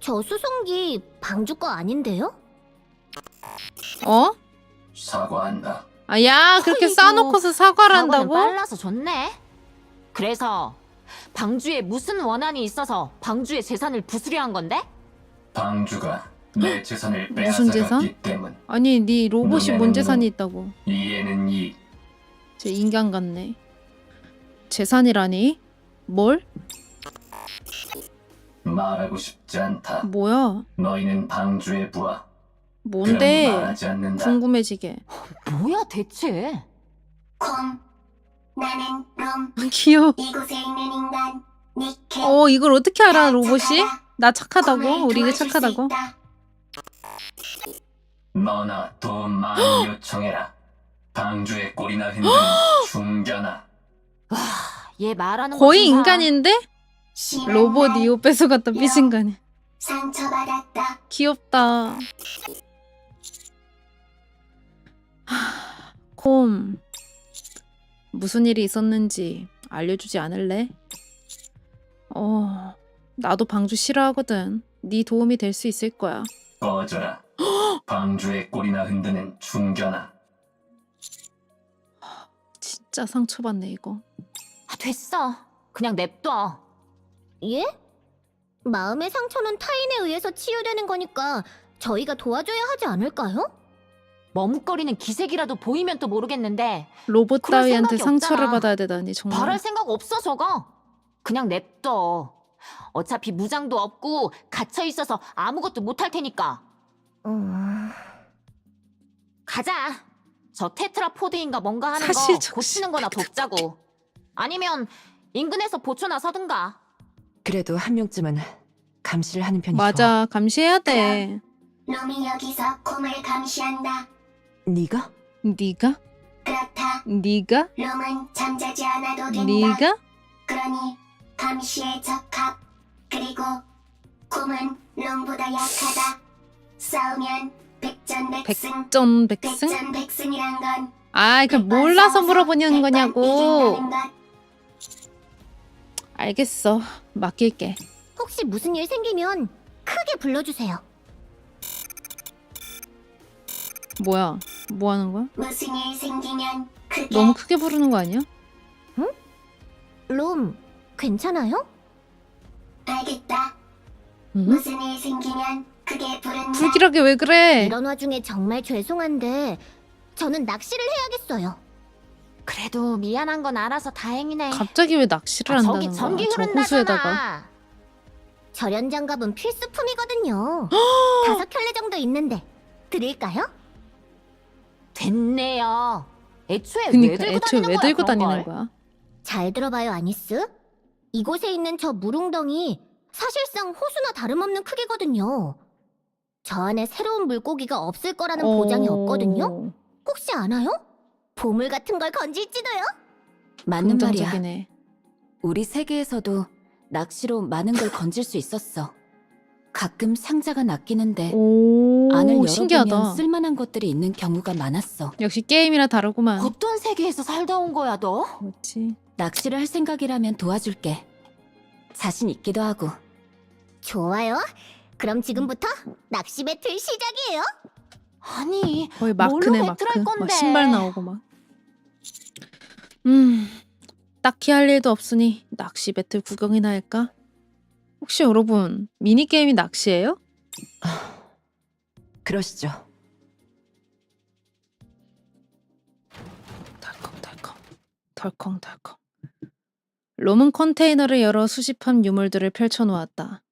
저 수송기 방주 거 아닌데요? 어? 사과한다. 아, 야, 그렇게 아이고, 싸놓고서 사과를 사과는 한다고? 빨라서 좋네. 그래서 방주에 무슨 원한이 있어서 방주의 재산을 부수려 한 건데? 방주가 내 재산을 무슨 빼앗아갔기 재산? 때문. 아니, 네 로봇이 뭔 눈에는 재산이 눈, 있다고. 이에는 이. 쟤 인간 같네. 재산이라니? 뭘? 말하고 싶지 않다. 뭐야? 너희는 방주의 부하. 그럼 뭔데? 말하지 않는다. 궁금해지게. 뭐야 대체? 콤. 나는 롬. 귀여워. 이곳에 있는 인간 니케. 어, 이걸 어떻게 알아, 나 로봇이? 착하다. 나 착하다고? 콤을 우리 이게 도와줄 수 착하다고? 있다. 너나 돈 많이 요청해라. 방주의 꼬리나 흔드는 중견아. 얘 말하는 거의 거 좀 봐. 인간인데? 심한 로봇 날 이호 뺏어갔다 삐진간이. 상처받았다. 귀엽다. 콤. 무슨 일이 있었는지 알려주지 않을래? 나도 방주 싫어하거든. 네 도움이 될 수 있을 거야. 꺼져라. 방주의 꼬리나 흔드는 중견아. 진짜 상처받네, 이거. 아, 됐어. 그냥 냅둬. 예? 마음의 상처는 타인에 의해서 치유되는 거니까 저희가 도와줘야 하지 않을까요? 머뭇거리는 기색이라도 보이면 또 모르겠는데 로봇 그럴 따위한테 생각이 상처를 없잖아. 받아야 되다니, 정말. 바랄 생각 없어 저거. 그냥 냅둬. 어차피 무장도 없고 갇혀 있어서 아무것도 못할 테니까. 가자. 저 테트라포드인가 뭔가 하는 사실 거 저 고치는 거나 돕자고. 아니면 인근에서 보초나 서든가. 그래도 한 명쯤은 감시를 하는 편이 좋아. 맞아, 감시해야 돼. 롬이 여기서 콤을 감시한다. 네가? 네가? 그렇다. 네가? 롬은 잠자지 않아도 된다. 네가? 그러니 감시에 적합. 그리고 콤은 롬보다 약하다. 싸우면 백전백승. 백전백승? 백전백승이란 건 아, 그 백번 몰라서 싸워서 물어보는 백번 거냐고. 이긴다는 것. 알겠어. 맡길게. 혹시 무슨 일 생기면 크게 불러주세요. 뭐야? 뭐 하는 거야? 무슨 일 생기면 크게. 너무 크게 부르는 거 아니야? 롬, 괜찮아요? 알겠다. 응? 무슨 일 생기면 크게 부른다. 불길하게 왜 그래? 이런 와중에 정말 죄송한데 저는 낚시를 해야겠어요. 그래도 미안한 건 알아서 다행이네. 갑자기 왜 낚시를 아, 한다는 저기 거야? 전기 저 호수에다가. 흐른다잖아. 절연장갑은 필수품이거든요. 5켤레 정도 있는데 드릴까요? 됐네요. 애초에 왜 그니까 들고 애초에 다니는 왜 거야, 들고 그런 다니는 걸. 거야? 잘 들어봐요, 아니스. 이곳에 있는 저 물웅덩이 사실상 호수나 다름없는 크기거든요. 저 안에 새로운 물고기가 없을 거라는 보장이 없거든요. 혹시 아나요? 보물 같은 걸 건질지도요? 맞는 말이야. 긍정적이네. 우리 세계에서도 낚시로 많은 걸 건질 수 있었어. 가끔 상자가 낚이는데 오, 안을 신기하다. 열어보면 쓸만한 것들이 있는 경우가 많았어. 역시 게임이라 다르구만. 어떤 세계에서 살다 온 거야 너? 그렇지. 낚시를 할 생각이라면 도와줄게. 자신 있기도 하고. 좋아요. 그럼 지금부터 낚시 배틀 시작이에요. 아니 거의 마크네, 뭘로 마크. 배틀할 막 건데? 신발 나오고 막. 딱히 할 일도 없으니 낚시 배틀 구경이나 할까? 혹시 여러분 미니게임이 낚시예요? 그러시죠. 덜컹덜컹 덜컹덜컹. 롬은 컨테이너를 열어 수집한 유물들을 펼쳐놓았다.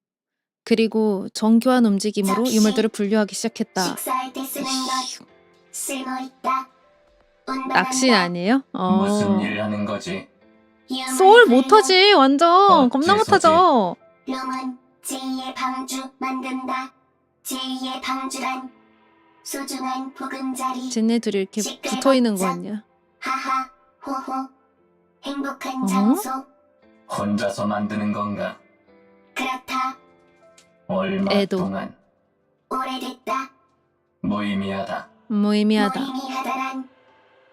그리고 정교한 움직임으로 잠시 유물들을 분류하기 시작했다. 식사할 때 쓰는 것 쓸모있다. 운반한다. 낚시 아니에요? 무슨 일 하는 거지? 유물 소울 분류. 못하지 완전 겁나 어째서지? 못하죠. 롬은 제2의 방주 만든다. 제2의 방주란 소중한 보금자리. 쟤네들이 이렇게 붙어있는 거 아니야? 하하 호호 행복한 어? 장소. 혼자서 만드는 건가? 그렇다. 얼마 애도. 동안 오래됐다. 무의미하다. 무의미하다. 무의미하다란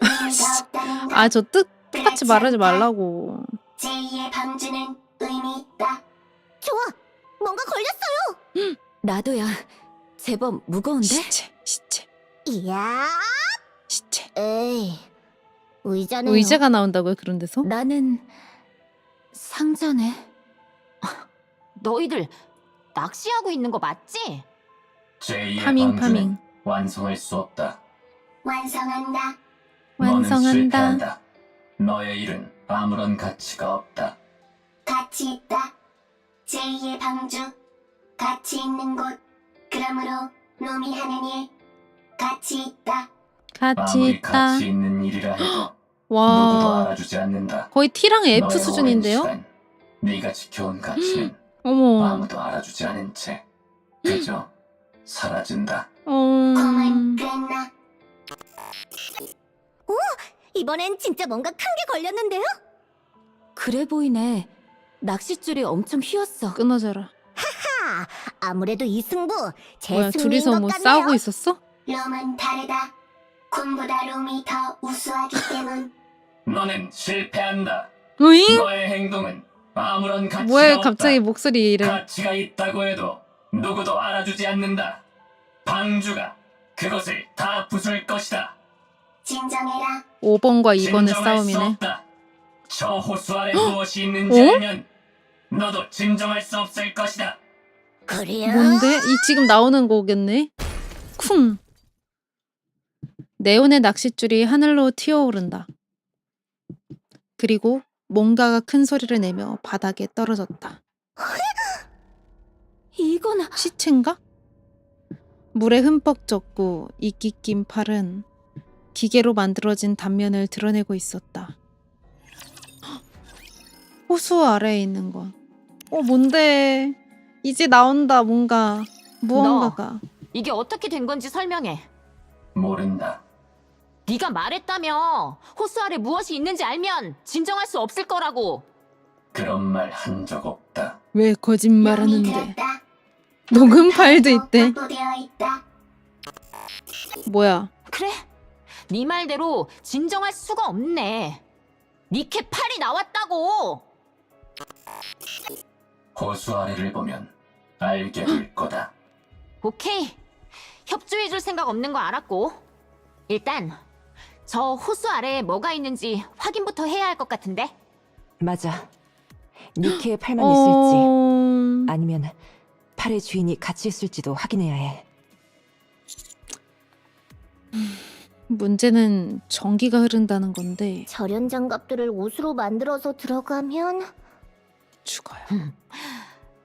의미가 없다는 것. 아, 저 뜻같이 말하지 말라고. 제2의 방주는 의미 있다. 좋아, 뭔가 걸렸어요. 나도야. 제법 무거운데? 시체. 이야, 시체. 에이, 의자는 의자가 나온다고요, 그런 데서? 나는 상자네. 너희들 낚시하고 있는 거 맞지? 제2의 파밍. 방주는 완성할 수 없다. 완성한다. 너는 완성한다. 실패한다. 너의 일은 아무런 가치가 없다. 가치 있다. 제2의 방주. 가치 있는 곳. 그러므로 놈이 하는 일. 가치 있다. 같이 아무리 있다. 가치 있는 일이라 해도 누구도 와, 알아주지 않는다. 거의 T랑 F 너의 수준인데요? 오랜 시간, 네가 지켜온 가치는 어머. 아무도 알아주지 않은 채 그저 사라진다. 곰은 그랬나? 이번엔 진짜 뭔가 큰 게 걸렸는데요? 그래 보이네. 낚싯줄이 엄청 휘었어. 끊어져라. 하, 아무래도 이 승부 제 뭐야, 승리인 둘이서 것 뭐 같네요. 싸우고 있었어? 롬은 다르다. 곰보다 롬이 더 우수하기 때문. 너는 실패한다. 으잉? 너의 행동은 아무런 가치가 뭐야, 없다. 갑자기 목소리 이래. 가치가 있다고 해도 누구도 알아주지 않는다. 방주가 그것을 다 부술 것이다. 진정해라. 5번과 2번의 진정할 수 싸움이네. 없다. 저 호수 아래 무엇이 있는지 어? 알면 너도 진정할 수 없을 것이다. 그래요? 뭔데? 이 지금 나오는 거겠네? 쿵! 네온의 낚싯줄이 하늘로 튀어오른다. 그리고 뭔가가 큰 소리를 내며 바닥에 떨어졌다. 이건 시체인가? 물에 흠뻑 젖고 이끼 낀 팔은 기계로 만들어진 단면을 드러내고 있었다. 헉! 호수 아래에 있는 건. 뭔데? 이제 나온다, 뭔가. 무언가가. 이게 어떻게 된 건지 설명해. 모른다. 네가 말했다며. 호수 아래 무엇이 있는지 알면 진정할 수 없을 거라고. 그런 말 한 적 없다. 왜 롬이 거짓말하는데? 들었다. 녹음 파일도 있대. 확보되어 있다. 뭐야? 그래? 네 말대로 진정할 수가 없네. 니케 팔이 나왔다고. 호수 아래를 보면 알게 될 거다. 오케이. 협조해줄 생각 없는 거 알았고. 일단 저 호수 아래에 뭐가 있는지 확인부터 해야 할 것 같은데. 맞아. 니케의 팔만 있을지 어... 아니면 팔의 주인이 같이 있을지도 확인해야 해. 문제는 전기가 흐른다는 건데 절연 장갑들을 옷으로 만들어서 들어가면 죽어요.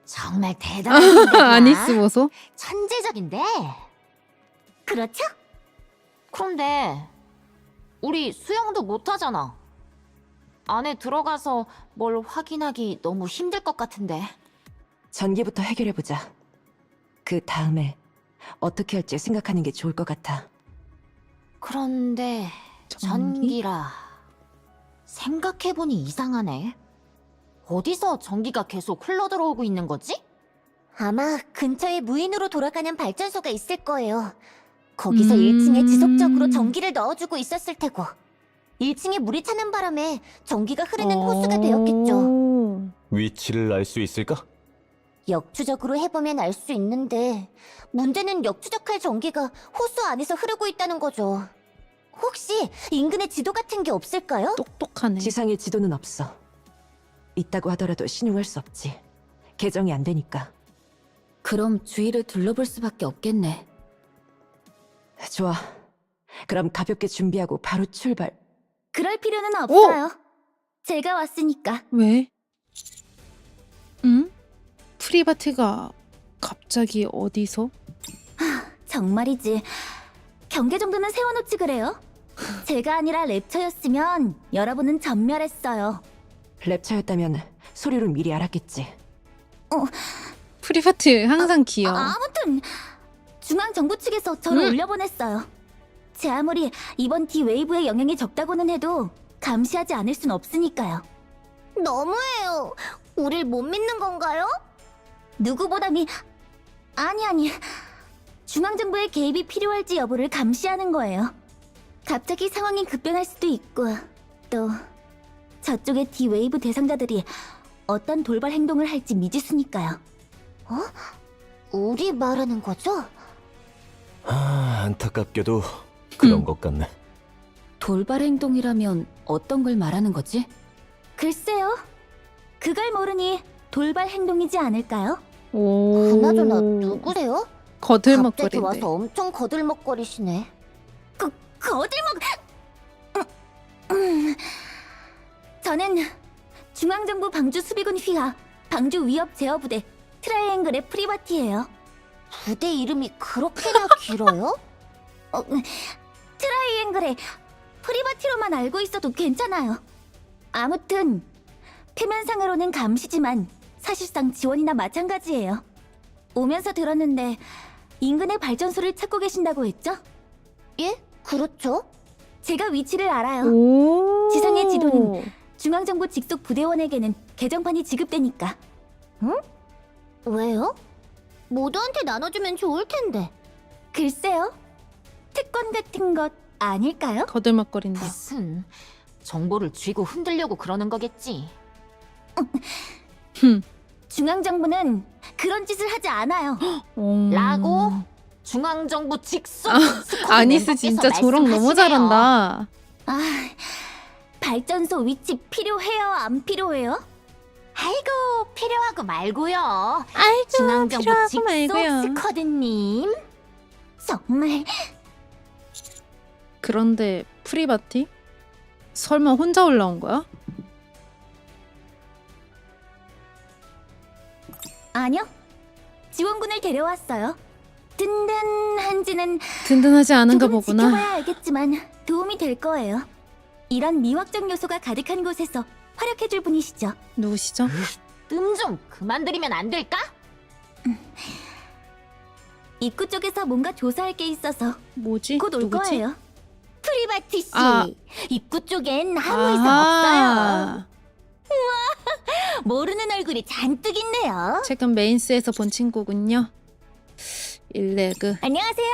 정말 대단한 생각이야. 아니스 모소? 천재적인데. 그렇죠? 그런데 우리 수영도 못하잖아. 안에 들어가서 뭘 확인하기 너무 힘들 것 같은데. 전기부터 해결해보자. 그 다음에 어떻게 할지 생각하는 게 좋을 것 같아. 그런데 전기라. 생각해보니 이상하네. 어디서 전기가 계속 흘러들어오고 있는 거지? 아마 근처에 무인으로 돌아가는 발전소가 있을 거예요. 거기서 1층에 지속적으로 전기를 넣어주고 있었을 테고 1층에 물이 차는 바람에 전기가 흐르는 호수가 되었겠죠. 위치를 알 수 있을까? 역추적으로 해보면 알 수 있는데 문제는 역추적할 전기가 호수 안에서 흐르고 있다는 거죠. 혹시 인근에 지도 같은 게 없을까요? 똑똑하네. 지상에 지도는 없어. 있다고 하더라도 신용할 수 없지. 개정이 안 되니까. 그럼 주위를 둘러볼 수밖에 없겠네. 좋아. 그럼 가볍게 준비하고 바로 출발. 그럴 필요는 없어요. 제가 왔으니까. 왜? 응? 프리바티가 갑자기 어디서? 정말이지. 경계 정도는 세워놓지 그래요? 제가 아니라 랩처였으면 여러분은 전멸했어요. 랩차였다면 소리로 미리 알았겠지. 프리바티 항상 귀여워. 아무튼 중앙 정부 측에서 저를 올려보냈어요. 제 아무리 이번 D-웨이브의 영향이 적다고는 해도 감시하지 않을 순 없으니까요. 너무해요. 우릴 못 믿는 건가요? 누구보다 아니. 중앙정부의 개입이 필요할지 여부를 감시하는 거예요. 갑자기 상황이 급변할 수도 있고, 또 저쪽의 D-웨이브 대상자들이 어떤 돌발 행동을 할지 미지수니까요. 우리 말하는 거죠? 안타깝게도 그런 것 같네. 돌발 행동이라면 어떤 걸 말하는 거지? 글쎄요. 그걸 모르니 돌발 행동이지 않을까요? 오. 그나저나 누구세요? 갑자기 거들먹거린데. 와서 엄청 거들먹거리시네. 거들먹... 저는 중앙정부 방주 수비군 휘하 방주 위협 제어부대 트라이앵글의 프리바티예요. 부대 이름이 그렇게나 길어요? 트라이앵글의 프리바티로만 알고 있어도 괜찮아요. 아무튼 표면상으로는 감시지만 사실상 지원이나 마찬가지예요. 오면서 들었는데 인근의 발전소를 찾고 계신다고 했죠? 예, 그렇죠. 제가 위치를 알아요. 오. 지상의 지도는 중앙정부 직속 부대원에게는 개정판이 지급되니까. 응? 왜요? 모두한테 나눠주면 좋을 텐데. 글쎄요. 특권 같은 것 아닐까요? 거들먹거린다. 무슨 정보를 쥐고 흔들려고 그러는 거겠지. 중앙정부는 그런 짓을 하지 않아요. 라고 중앙정부 직속 스쿼드 아니스 멤버께서 진짜 조롱 너무 말씀하시네요. 잘한다. 아, 발전소 위치 필요해요? 안 필요해요? 아이고 필요하고 말고요. 아이고 중앙정부 필요하고 직속 말고요. 스쿼드님. 정말 그런데 프리바티? 설마 혼자 올라온 거야? 아니요. 지원군을 데려왔어요. 든든한지는 든든하지 않은가 조금 보구나. 지켜봐야 알겠지만 도움이 될 거예요. 이런 미확정 요소가 가득한 곳에서 활약해줄 분이시죠. 누구시죠? 뜸 좀 그만 들이면 안 될까? 입구 쪽에서 뭔가 조사할 게 있어서 뭐지? 곧 올 누구지? 거예요. 프리바티 씨, 아. 입구 쪽엔 아무 이상 아하. 없어요. 모르는 얼굴이 잔뜩 있네요. 최근 메인스에서 본 친구군요. 일레그. 안녕하세요.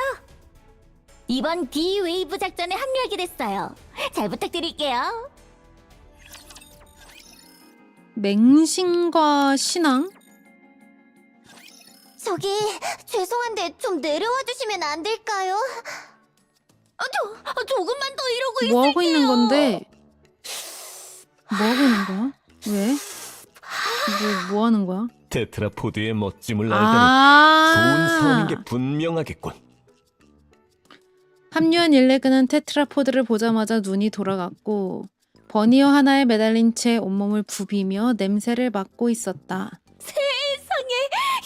이번 D-웨이브 작전에 합류하게 됐어요. 잘 부탁드릴게요. 맹신과 신앙? 저기 죄송한데 좀 내려와 주시면 안 될까요? 조금만 더 이러고 뭐 하고 있는 건데? 뭐 하고 있는 거야? 왜? 뭐 하는 거야? 테트라포드의 멋짐을 알다니 좋은 사람인 게 아. 분명하겠군. 합류한 일레그는 테트라포드를 보자마자 눈이 돌아갔고 버니어 하나에 매달린 채 온몸을 부비며 냄새를 맡고 있었다.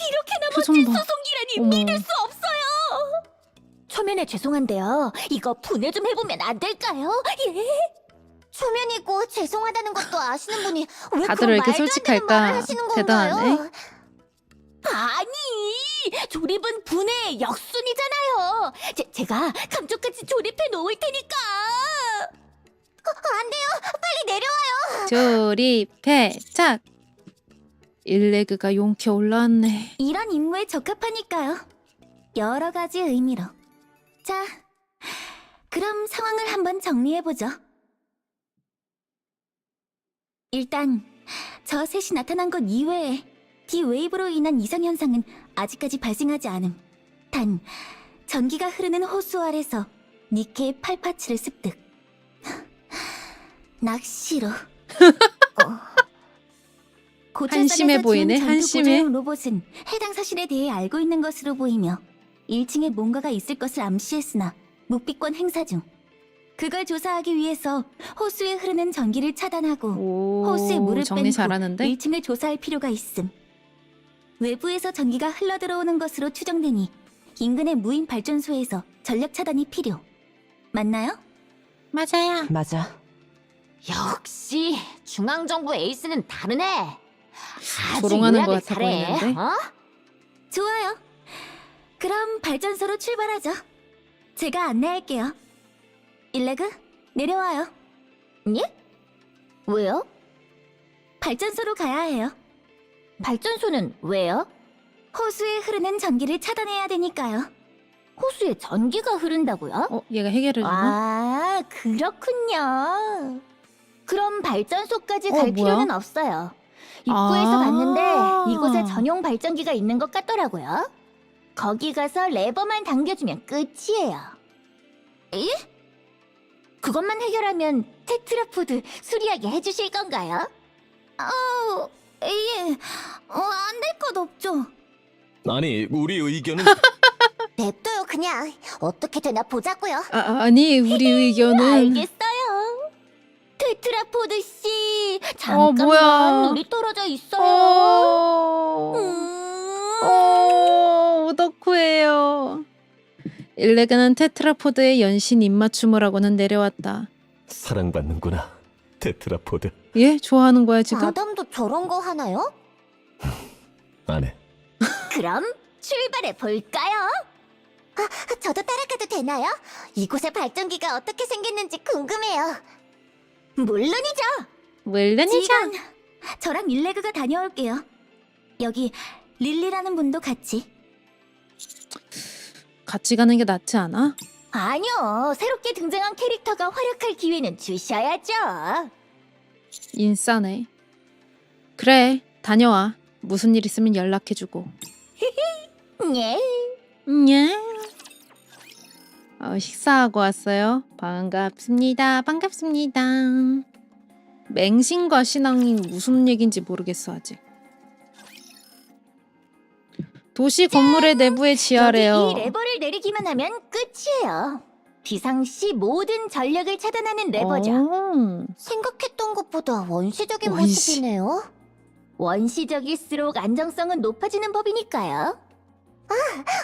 이렇게나 표정 멋진 봐. 소송기라니 어머. 믿을 수 없어요. 초면에 죄송한데요. 이거 분해 좀 해보면 안 될까요? 예? 초면이고 죄송하다는 것도 아시는 분이 왜 다들 왜 이렇게 솔직할까? 대단하네. 아니, 조립은 분해의 역순이잖아요. 제가 감쪽같이 조립해 놓을 테니까. 안 돼요. 빨리 내려와요. 조립해 착. 일레그가 용케 올라왔네. 이런 임무에 적합하니까요. 여러 가지 의미로. 자, 그럼 상황을 한번 정리해보죠. 일단 저 셋이 나타난 것 이외에 D-웨이브로 인한 이상현상은 아직까지 발생하지 않음. 단, 전기가 흐르는 호수 아래서 니케의 팔파츠를 습득. 낚시로. 한심해 보이네, 한심해. 고철반에서 로봇은 해당 사실에 대해 알고 있는 것으로 보이며 1층에 뭔가가 있을 것을 암시했으나 묵비권 행사 중. 그걸 조사하기 위해서 호수에 흐르는 전기를 차단하고 오, 호수에 물을 정리 뺀 후 잘하는데? 1층을 조사할 필요가 있음. 외부에서 전기가 흘러들어오는 것으로 추정되니 인근의 무인 발전소에서 전력 차단이 필요. 맞나요? 맞아요. 맞아. 역시 중앙정부 에이스는 다르네. 아주 조롱하는 요약을 것 같아 잘해. 보이는데? 어? 좋아요. 그럼 발전소로 출발하죠. 제가 안내할게요. 일레그, 내려와요. 예? 왜요? 발전소로 가야 해요. 발전소는 왜요? 호수에 흐르는 전기를 차단해야 되니까요. 호수에 전기가 흐른다고요? 얘가 해결을 주나? 아, 그렇군요. 그럼 발전소까지 뭐야? 갈 필요는 없어요. 입구에서 봤는데 이곳에 전용 발전기가 있는 것 같더라고요. 거기 가서 레버만 당겨주면 끝이에요. 에? 그것만 해결하면 테트라포드 수리하게 해주실 건가요? 예. 안 될 것 없죠. 아니, 우리 의견은 냅둬요, 그냥. 어떻게 되나 보자고요. 아니 우리 의견은 알겠어요. 테트라포드 씨, 잠깐만. 뭐야. 우리 떨어져 있어요. 오덕후예요. 일레그는 테트라포드의 연신 입맞춤을 내려왔다. 사랑받는구나, 테트라포드. 얘 좋아하는 거야 지금? 아담도 저런 거 하나요? 안 해. 그럼 출발해 볼까요? 저도 따라가도 되나요? 이곳의 발전기가 어떻게 생겼는지 궁금해요. 물론이죠. 물론이죠. 지간, 저랑 일레그가 다녀올게요. 여기 릴리라는 분도 같이. 같이 가는 게 낫지 않아? 아니요, 새롭게 등장한 캐릭터가 활약할 기회는 주셔야죠. 인싸네. 그래, 다녀와. 무슨 일 있으면 연락해주고. 예. 예. 식사하고 왔어요. 반갑습니다. 반갑습니다. 맹신과 신앙이 무슨 얘기인지 모르겠어 아직. 도시 건물의 내부의 지하래요. 여기 이 레버를 내리기만 하면 끝이에요. 비상시 모든 전력을 차단하는 레버죠. 생각했던 것보다 원시적인 모습이네요. 원시적일수록 안정성은 높아지는 법이니까요.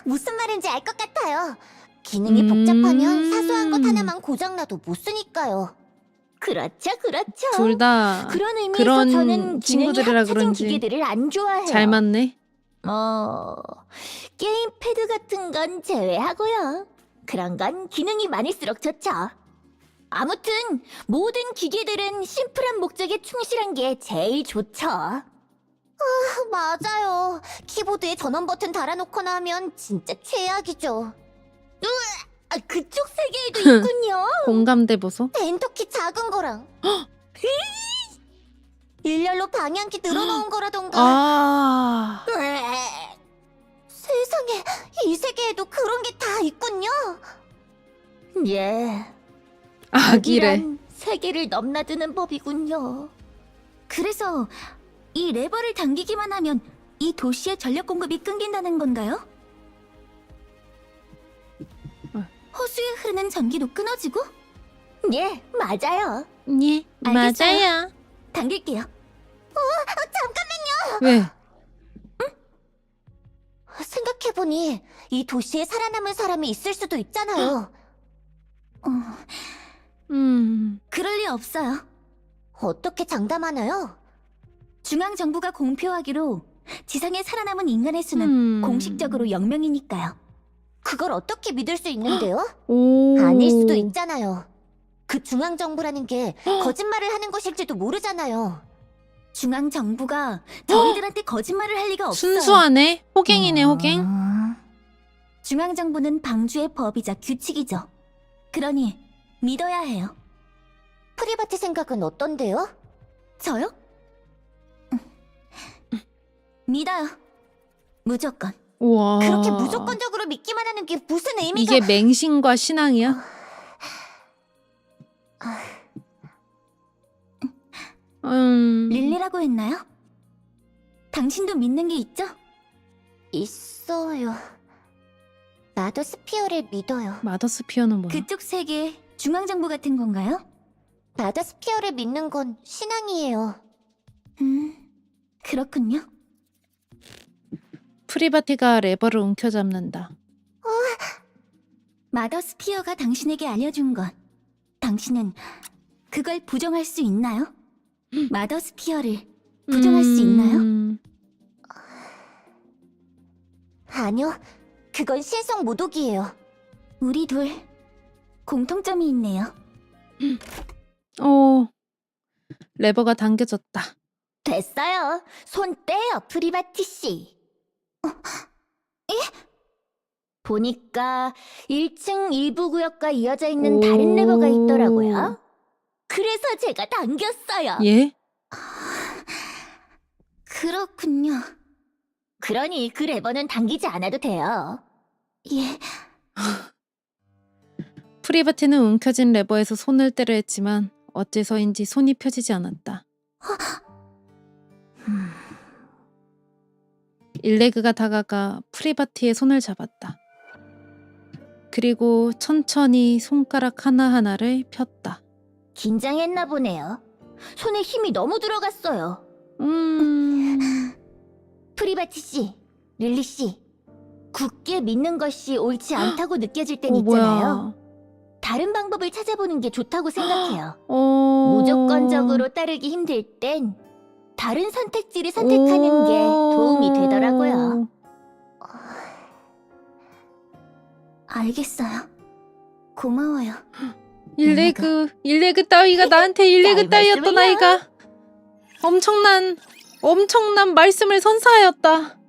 무슨 말인지 알 것 같아요. 기능이 복잡하면 사소한 것 하나만 고장나도 못 쓰니까요. 그렇죠, 그렇죠. 둘 다 그런 의미에서 그런 저는 기능이 친구들이라 합쳐진 그런지 기계들을 안 좋아해요. 잘 맞네. 게임 패드 같은 건 제외하고요. 그런 건 기능이 많을수록 좋죠. 아무튼 모든 기계들은 심플한 목적에 충실한 게 제일 좋죠. 맞아요. 키보드에 전원 버튼 달아놓거나 하면 진짜 최악이죠. 그쪽 세계에도 있군요. 공감대 보소. 엔터키 작은 거랑 일렬로 방향키 늘어놓은 거라던가. 세상에, 이 세계에도 그런 게 다 있군요. 예. 아기래. 여기란 세계를 넘나드는 법이군요. 그래서 이 레버를 당기기만 하면 이 도시의 전력 공급이 끊긴다는 건가요? 호수에 흐르는 전기도 끊어지고? 예, 맞아요. 예, 알겠어요. 맞아요. 당길게요. 잠깐만요. 왜? 생각해보니 이 도시에 살아남은 사람이 있을 수도 있잖아요. 그럴 리 없어요. 어떻게 장담하나요? 중앙정부가 공표하기로 지상에 살아남은 인간의 수는 공식적으로 0명이니까요. 그걸 어떻게 믿을 수 있는데요? 오. 아닐 수도 있잖아요. 그 중앙정부라는 게 거짓말을 하는 것일지도 모르잖아요. 중앙정부가 저희들한테 거짓말을 할 리가 없어요. 순수하네. 호갱이네, 호갱. 중앙정부는 방주의 법이자 규칙이죠. 그러니 믿어야 해요. 프리바티 생각은 어떤데요? 저요? 믿어요. 무조건. 우와. 그렇게 무조건적으로 믿기만 하는 게 무슨 의미가... 이게 맹신과 신앙이야? 릴리라고 했나요? 당신도 믿는 게 있죠? 있어요. 나도 스피어를 믿어요. 마더스피어는 뭐야? 그쪽 세계 중앙정부 같은 건가요? 나도 스피어를 믿는 건 신앙이에요. 그렇군요. 프리바티가 레버를 움켜잡는다. 마더 스피어가 당신에게 알려준 것. 당신은 그걸 부정할 수 있나요? 마더 스피어를 부정할 수 있나요? 아니요. 그건 신성 모독이에요. 우리 둘 공통점이 있네요. 레버가 당겨졌다. 됐어요. 손 떼요, 프리바티 씨. 보니까 1층 일부 구역과 이어져 있는 다른 레버가 있더라고요. 그래서 제가 당겼어요. 예? 그렇군요. 그러니 그 레버는 당기지 않아도 돼요. 예. 프리바티는 움켜진 레버에서 손을 떼려 했지만 어째서인지 손이 펴지지 않았다. 일레그가 다가가 프리바티의 손을 잡았다. 그리고 천천히 손가락 하나하나를 폈다. 긴장했나 보네요. 손에 힘이 너무 들어갔어요. 프리바티 씨, 릴리 씨, 굳게 믿는 것이 옳지 않다고 느껴질 땐 있잖아요. 다른 방법을 찾아보는 게 좋다고 생각해요. 무조건적으로 따르기 힘들 땐 다른 선택지를 선택하는 게 도움이 되더라고요. 알겠어요. 고마워요. 일레그 따위가 나한테 일레그 따위였던 아이가 엄청난 말씀을 선사하였다.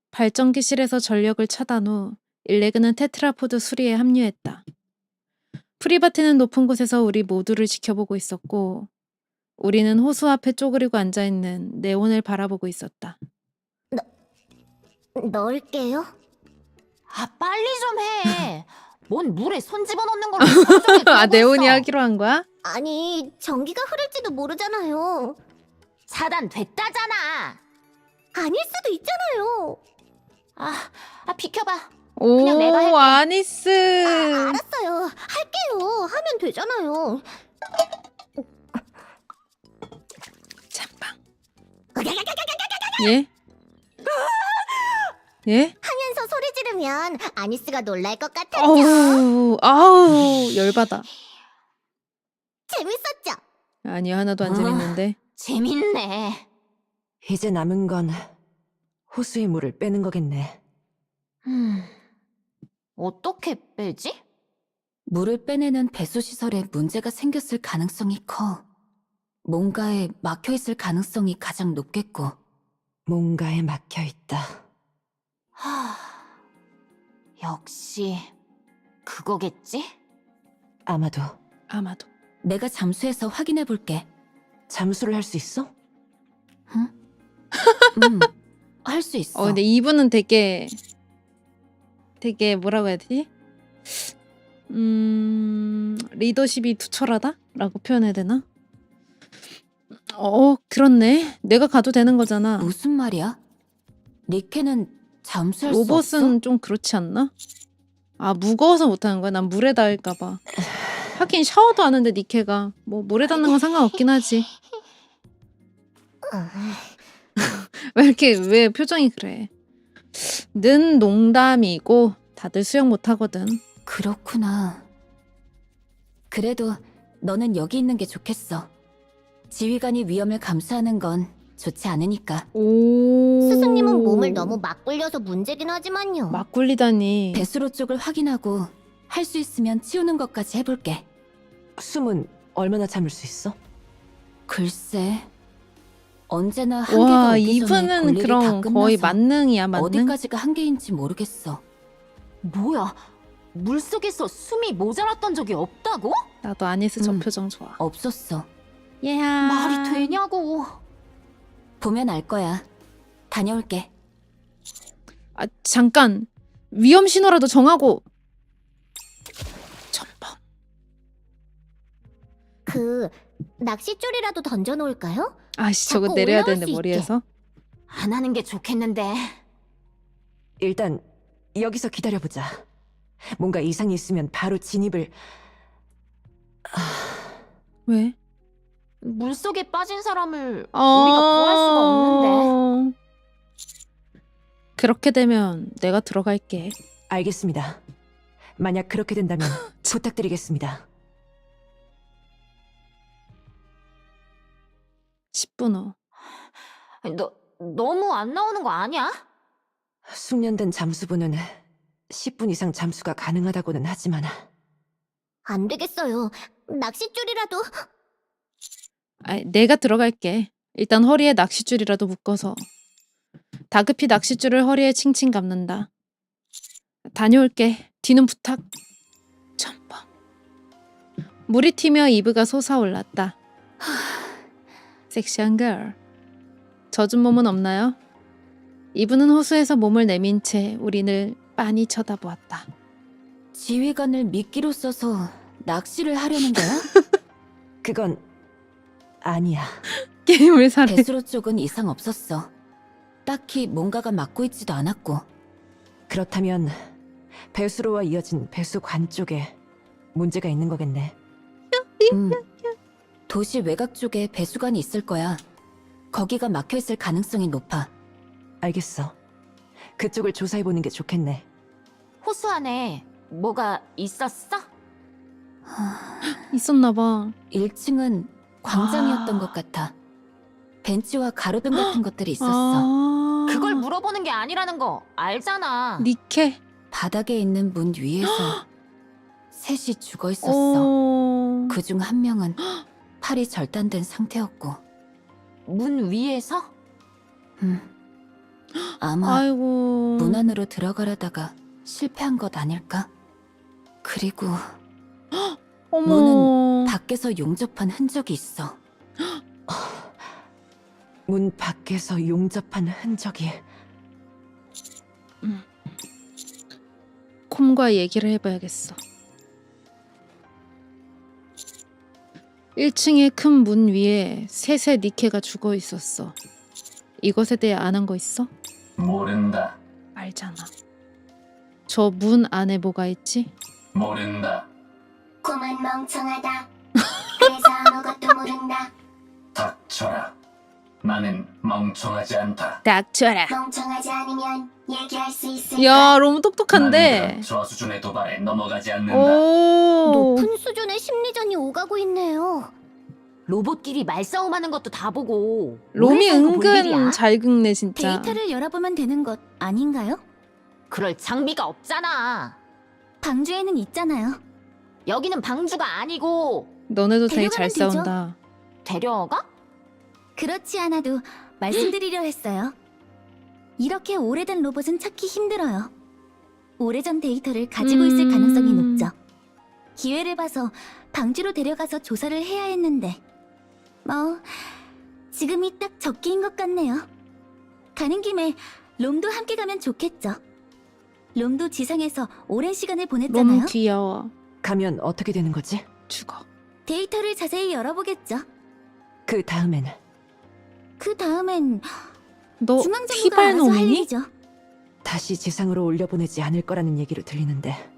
발전기실에서 전력을 차단 후 일레그는 테트라포드 수리에 합류했다. 프리바티는 높은 곳에서 우리 모두를 지켜보고 있었고 우리는 호수 앞에 쪼그리고 앉아있는 네온을 바라보고 있었다. 넣을게요. 아, 빨리 좀 해. 뭔 물에 손 집어넣는 걸로 걱정이 되고 아, 네온이 있어. 하기로 한 거야? 아니, 전기가 흐를지도 모르잖아요. 차단됐다잖아. 아닐 수도 있잖아요. 비켜봐. 오, 그냥 내가 할게. 아니스. 알았어요. 할게요. 하면 되잖아요. 잠방. 예? 예? 하면서 소리 지르면 아니스가 놀랄 것 같았죠. 아우, 열받아. 재밌었죠? 아니요, 하나도 안 재밌는데. 재밌네. 이제 남은 건 호수의 물을 빼는 거겠네. 어떻게 빼지? 물을 빼내는 배수 시설에 문제가 생겼을 가능성이 커. 뭔가에 막혀 있을 가능성이 가장 높겠고. 뭔가에 막혀 있다. 역시 그거겠지? 아마도. 내가 잠수해서 확인해 볼게. 잠수를 할 수 있어? 할 수 있어. 근데 이분은 되게 뭐라고 해야 되지? 리더십이 투철하다? 라고 표현해야 되나? 그렇네. 내가 가도 되는 거잖아. 무슨 말이야? 니케는 잠수할 수 없어? 로봇은 좀 그렇지 않나? 아, 무거워서 못하는 거야? 난 물에 닿을까봐. 하긴 샤워도 하는데 니케가 뭐 물에 닿는 건 상관없긴 하지. 왜 표정이 그래? 는 농담이고 다들 수영 못하거든. 그렇구나. 그래도 너는 여기 있는 게 좋겠어. 지휘관이 위험을 감수하는 건 좋지 않으니까. 스승님은 몸을 너무 막 굴려서 문제긴 하지만요. 막 굴리다니. 배수로 쪽을 확인하고 할 수 있으면 치우는 것까지 해볼게. 숨은 얼마나 참을 수 있어? 글쎄, 언제나 한계가 와, 오기 전에 이분은 볼 일이 다 그럼 끝나서 거의 만능이야, 만능. 어디까지가 한계인지 모르겠어. 뭐야? 물속에서 숨이 모자랐던 적이 없다고? 나도 아니스 저 음. 표정 좋아. 없었어. 예하. 말이 되냐고. 보면 알 거야. 다녀올게. 아, 잠깐. 위험 신호라도 정하고. 전방. 그 낚싯줄이라도 던져놓을까요? 아씨, 저거 자꾸 내려야 올라올 되는데 수 있게. 머리에서. 안 하는 게 좋겠는데. 일단 여기서 기다려보자. 뭔가 이상이 있으면 바로 진입을... 왜? 물속에 빠진 사람을 우리가 구할 수가 없는데. 그렇게 되면 내가 들어갈게. 알겠습니다. 만약 그렇게 된다면 부탁드리겠습니다. 10분 후. 너무 안 나오는 거 아니야? 숙련된 잠수부는 10분 이상 잠수가 가능하다고는 하지만 안 되겠어요. 낚싯줄이라도. 아, 내가 들어갈게. 일단 허리에 낚싯줄이라도 묶어서. 다급히 낚싯줄을 허리에 칭칭 감는다. 다녀올게. 뒤는 부탁. 첨벙. 물이 튀며 이브가 솟아올랐다. 섹시한 걸. 젖은 몸은 없나요? 이브는 호수에서 몸을 내민 채 우리를 빤히 쳐다보았다. 지휘관을 미끼로 써서 낚시를 하려는 거야? 그건 아니야. 게임을 사래. 배수로 쪽은 이상 없었어. 딱히 뭔가가 막고 있지도 않았고. 그렇다면 배수로와 이어진 배수관 쪽에 문제가 있는 거겠네. 도시 외곽 쪽에 배수관이 있을 거야. 거기가 막혀 있을 가능성이 높아. 알겠어. 그쪽을 조사해보는 게 좋겠네. 호수 안에 뭐가 있었어? 있었나봐. 1층은 광장이었던 것 같아. 벤치와 가로등 같은 것들이 있었어. 아. 그걸 물어보는 게 아니라는 거 알잖아. 니케. 바닥에 있는 문 위에서 셋이 죽어 있었어. 그중 한 명은 팔이 절단된 상태였고. 문 위에서? 아마 아이고. 문 안으로 들어가려다가 실패한 것 아닐까? 그리고 어머. 문은 밖에서 용접한 흔적이 있어. 문 밖에서 용접한 흔적이. 콤과 얘기를 해봐야겠어. 1층의 큰 문 위에 셋의 니케가 죽어 있었어. 이것에 대해 아는 거 있어? 모른다. 알잖아. 저 문 안에 뭐가 있지? 모른다. 콤은 멍청하다. 그래서 아무것도 모른다. 닥쳐라. 나는 멍청하지 않다. 닥쳐라. 멍청하지 않으면 얘기할 수 있을까? 야, 너무 나는 똑똑한데. 그런 저 수준의 도발에 넘어가지 않는다. 오. 높은 수준의 심리전이 오가고 있네요. 로봇끼리 말싸움하는 것도 다 보고. 롬이 오래 살고 볼 일이야? 은근 잘 긁네 진짜. 데이터를 열어보면 되는 것 아닌가요? 그럴 장비가 없잖아. 방주에는 있잖아요. 여기는 방주가 아니고. 너네도 되게 잘 데려가면 되죠. 싸운다. 데려가? 그렇지 않아도 말씀드리려 했어요. 이렇게 오래된 로봇은 찾기 힘들어요. 오래전 데이터를 가지고 있을 가능성이 높죠. 기회를 봐서 방주로 데려가서 조사를 해야 했는데 뭐 지금이 딱 적기인 것 같네요. 가는 김에 롬도 함께 가면 좋겠죠. 롬도 지상에서 오랜 시간을 보냈잖아요. 롬 귀여워. 가면 어떻게 되는 거지? 죽어. 데이터를 자세히 열어보겠죠. 그 다음에는 그 다음엔 너 중앙정부가 알아서 할 피발놈이니? 일이죠. 다시 지상으로 올려보내지 않을 거라는 얘기로 들리는데.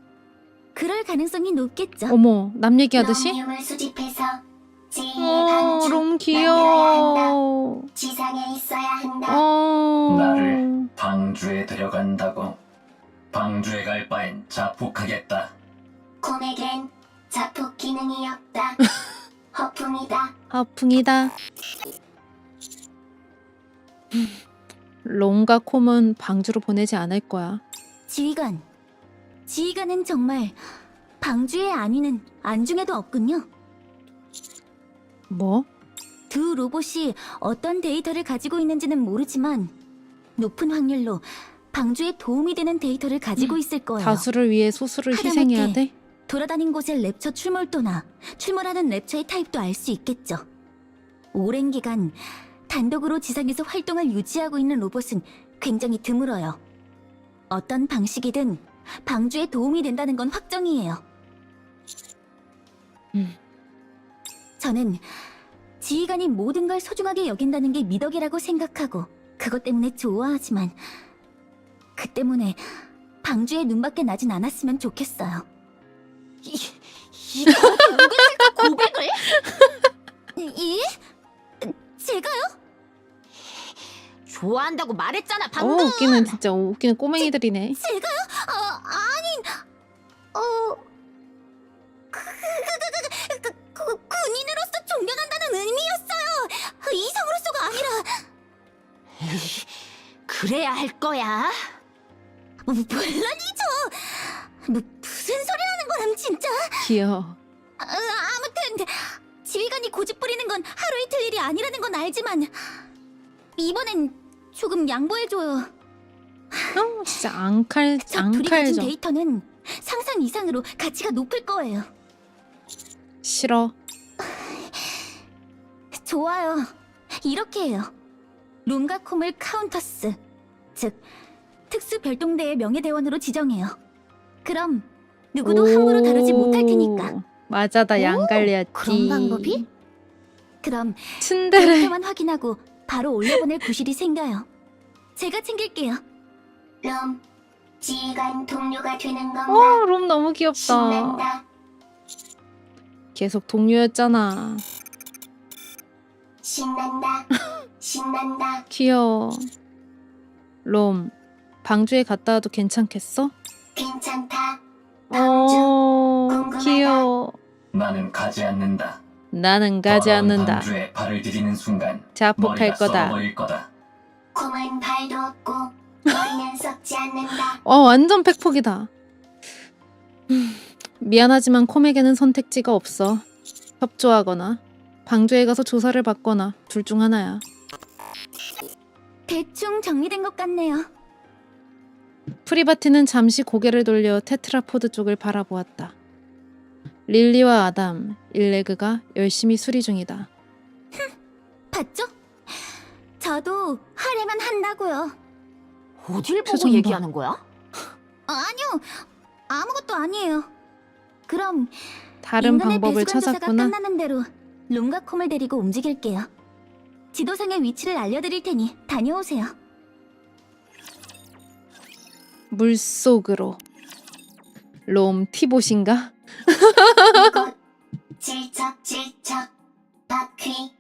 그럴 가능성이 높겠죠. 어머, 남 얘기하듯이? 롬뇽을 수집해서 제2의 방주 롬 만들어야 귀여워. 한다. 지상에 있어야 한다. 나를 방주에 데려간다고. 방주에 갈 바엔 자폭하겠다. 콤에겐 자폭 기능이 없다. 허풍이다. 하풍이다. 롬과 콤은 방주로 보내지 않을 거야. 지휘관은 정말 방주의 안위는 안중에도 없군요. 뭐? 두 로봇이 어떤 데이터를 가지고 있는지는 모르지만 높은 확률로 방주에 도움이 되는 데이터를 가지고 있을 거예요. 다수를 위해 소수를 하다못해 희생해야 돼? 돌아다닌 곳의 랩처 출몰도나 출몰하는 랩처의 타입도 알 수 있겠죠. 오랜 기간 단독으로 지상에서 활동을 유지하고 있는 로봇은 굉장히 드물어요. 어떤 방식이든 방주에 도움이 된다는 건 확정이에요. 저는 지휘관이 모든 걸 소중하게 여긴다는 게 미덕이라고 생각하고 그것 때문에 좋아하지만 그 때문에 방주에 눈밖에 나진 않았으면 좋겠어요. 이거 은근슬쩍 고백을? 예? 제가요? 좋아한다고 말했잖아 어, 방금. 웃기는 진짜 웃기는 꼬맹이들이네. 제가요? 군인으로서 존경한다는 의미였어요. 이성으로서가 아니라. 그래야 할 거야. 물론이죠. 무슨 소리 하는 거람 진짜. 귀여워. 아무튼 지휘관이 고집 부리는 건 하루 이틀 일이 아니라는 건 알지만 이번엔 조금 양보해줘요. 진짜 저 둘이 가진 앙칼죠. 데이터는 상상 이상으로 가치가 높을 거예요. 싫어. 좋아요. 이렇게 해요. 룸가콤을 카운터스, 즉 특수 별동대의 명예대원으로 지정해요. 그럼 누구도 함부로 다루지 못할 테니까. 맞아, 나 양갈래였지. 그런 방법이? 그럼 츤데레. 데이터만 확인하고 바로 올려보낼 구실이 생겨요. 제가 챙길게요. 롬, 지휘관 동료가 되는 건가? 롬 너무 귀엽다. 신난다. 계속 동료였잖아. 신난다. 신난다. 귀여워. 롬, 방주에 갔다 와도 괜찮겠어? 괜찮다. 방주. 궁금하다. 귀여워. 나는 가지 않는다. 나는 가지 더러운 않는다. 방주에 발을 디디는 순간 자폭할 머리가 거다. 썩어버릴 거다. 곰은 발도 없고 머리는 썩지 않는다. 완전 팩폭이다. 미안하지만 콤에게는 선택지가 없어. 협조하거나 방주에 가서 조사를 받거나 둘 중 하나야. 대충 정리된 것 같네요. 프리바티는 잠시 고개를 돌려 테트라포드 쪽을 바라보았다. 릴리와 아담, 일레그가 열심히 수리 중이다. 봤죠? 저도 하려면 한다고요. 어딜 보고 표정 봐. 얘기하는 거야? 아니요. 아무것도 아니에요. 그럼 다른 인간의 방법을 배수관 조사가 찾았구나. 끝나는 대로 룸가콤을 데리고 움직일게요. 지도상의 위치를 알려드릴 테니 다녀오세요. 물속으로. 롬 티봇인가? 이곳 질척질척 바퀴.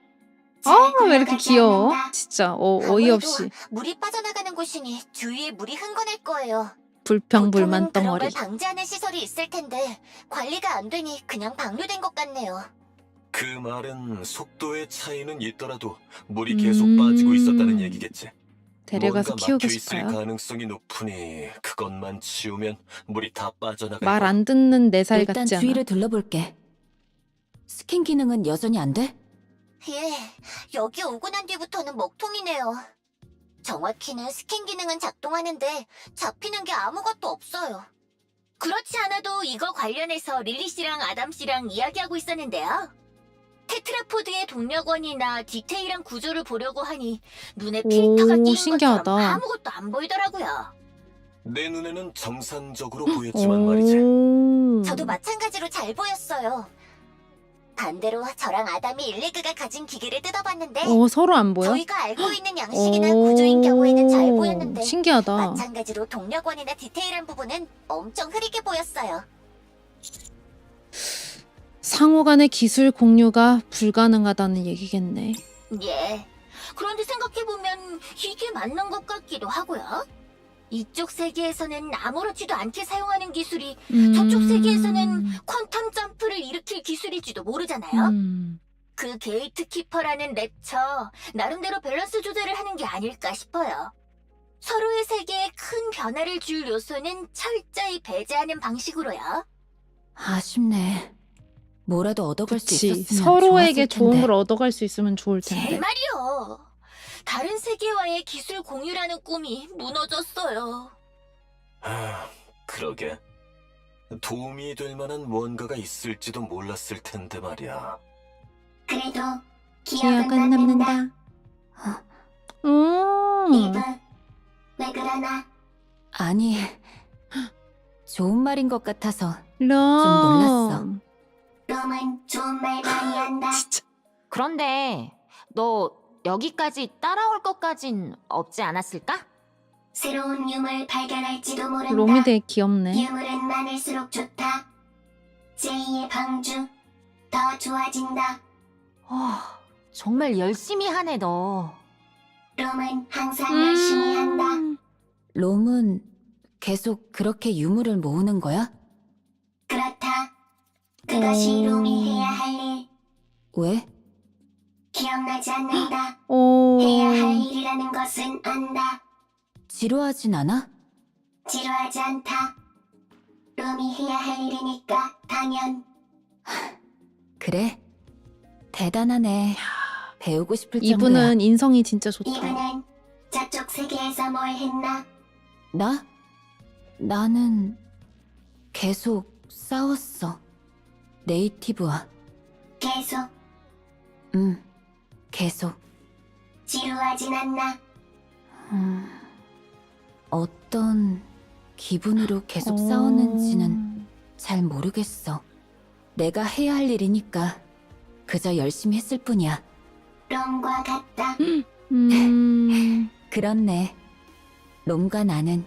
왜 이렇게 귀여워? 진짜 어이없이 물이 빠져나가는 곳이니 주위에 물이 흥건할 거예요. 불평불만 그런 덩어리. 걸 방지하는 시설이 있을 텐데 관리가 안 되니 그냥 방류된 것 같네요. 그 말은 속도의 차이는 있더라도 물이 계속 빠지고 있었다는 얘기겠지. 데려가서 뭔가 키우고 막혀 있을 싶어요. 가능성이 높으니 그것만 치우면 물이 다 빠져나갈 말 거야. 안 듣는 4살 일단 같지 않아? 주위를 둘러볼게. 스캔 기능은 여전히 안 돼? 예, 여기 오고 난 뒤부터는 먹통이네요. 정확히는 스캔 기능은 작동하는데 잡히는 게 아무것도 없어요. 그렇지 않아도 이거 관련해서 릴리 씨랑 아담 씨랑 이야기하고 있었는데요. 테트라포드의 동력원이나 디테일한 구조를 보려고 하니 눈에 필터가 끼인 신기하다. 것처럼 아무것도 안 보이더라고요. 내 눈에는 정상적으로 보였지만 말이지. 저도 마찬가지로 잘 보였어요. 반대로 저랑 아담이 일레그가 가진 기계를 뜯어봤는데 서로 안 보여? 저희가 알고 있는 양식이나 구조인 경우에는 잘 보였는데 신기하다. 마찬가지로 동력원이나 디테일한 부분은 엄청 흐리게 보였어요. 상호 간의 기술 공유가 불가능하다는 얘기겠네. 예. 그런데 생각해보면 이게 맞는 것 같기도 하고요. 이쪽 세계에서는 아무렇지도 않게 사용하는 기술이 저쪽 세계에서는 퀀텀 점프를 일으킬 기술일지도 모르잖아요. 그 게이트 키퍼라는 랩처 나름대로 밸런스 조절을 하는 게 아닐까 싶어요. 서로의 세계에 큰 변화를 줄 요소는 철저히 배제하는 방식으로요. 아쉽네. 뭐라도 얻어갈 수 그치. 있었으면 서로에게 좋았을 텐데. 좋은 걸 얻어갈 수 있으면 좋을 제 텐데. 말이요. 다른 세계와의 기술 공유라는 꿈이 무너졌어요. 그러게. 도움이 될 만한 뭔가가 있을지도 몰랐을 텐데 말이야. 그래도 기억은 기억은 남는다. 남는다. 이브, 왜 그러나? 아니, 좋은 말인 것 같아서 좀 놀랐어. 롬은 좋은 말 많이 한다. 그런데 너 여기까지 따라올 것까진 없지 않았을까? 새로운 유물 발견할지도 모른다. 롬이 되게 귀엽네. 유물은 많을수록 좋다. 제2의 방주 더 좋아진다. 정말 열심히 하네 너. 롬은 항상 열심히 한다. 롬은 계속 그렇게 유물을 모으는 거야? 그렇다. 그것이 롬이 해야 할 일. 왜? 기억나지 않는다. 오. 해야 할 일이라는 것은 안다. 지루하진 않아? 지루하지 않다. 롬이 해야 할 일이니까 당연. 그래? 대단하네. 배우고 싶을 정도야. 이분은 인성이 진짜 좋다. 이분은 저쪽 세계에서 뭘 했나? 나는 계속 싸웠어. 네이티브와. 계속 계속. 지루하진 않나? 어떤 기분으로 계속 싸웠는지는 잘 모르겠어. 내가 해야 할 일이니까 그저 열심히 했을 뿐이야. 롬과 같다. 그렇네. 롬과 나는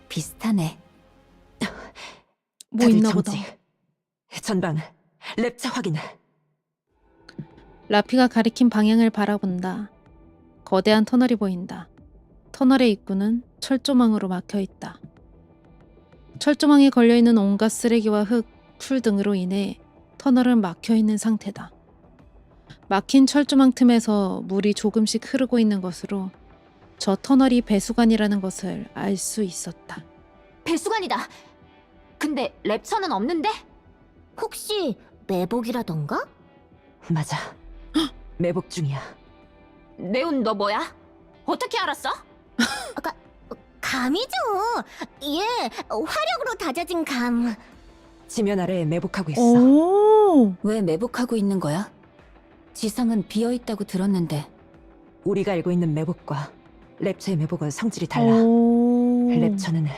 비슷하네. 뭐 다들 있나 보다. 정지. 전방 랩차 확인. 라피가 가리킨 방향을 바라본다. 거대한 터널이 보인다. 터널의 입구는 철조망으로 막혀 있다. 철조망에 걸려있는 온갖 쓰레기와 흙, 풀 등으로 인해 터널은 막혀 있는 상태다. 막힌 철조망 틈에서 물이 조금씩 흐르고 있는 것으로 저 터널이 배수관이라는 것을 알 수 있었다. 배수관이다. 근데 랩처는 없는데? 혹시 매복이라던가? 맞아. 매복 중이야. 네온 너 뭐야? 어떻게 알았어? 감이죠. 예, 화력으로 다져진 감. 지면 아래에 매복하고 있어. 오! 왜 매복하고 있는 거야? 지상은 비어 있다고 들었는데. 우리가 알고 있는 매복과 랩처의 매복은 성질이 달라. 오. 랩처는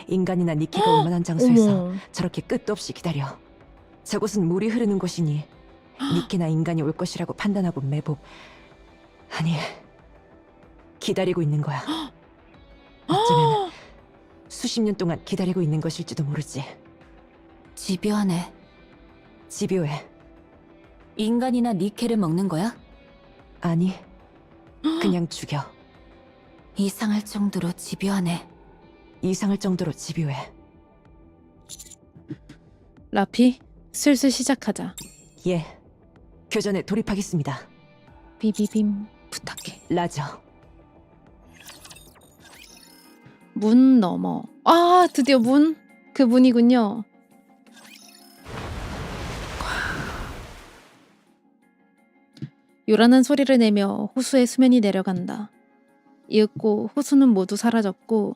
인간이나 니케가 올 만한 장소에서 어머. 저렇게 끝도 없이 기다려. 저곳은 물이 흐르는 곳이니 니케나 인간이 올 것이라고 판단하고 매복. 아니, 기다리고 있는 거야. 어쩌면 수십 년 동안 기다리고 있는 것일지도 모르지. 집요하네. 집요해. 인간이나 니케를 먹는 거야? 아니, 그냥 죽여. 이상할 정도로 집요하네. 이상할 정도로 집요해. 라피, 슬슬 시작하자. 예, 교전에 돌입하겠습니다. 비비빔 부탁해. 라저. 문 너머. 아, 드디어 문. 그 문이군요. 요란한 소리를 내며 호수의 수면이 내려간다. 이윽고 호수는 모두 사라졌고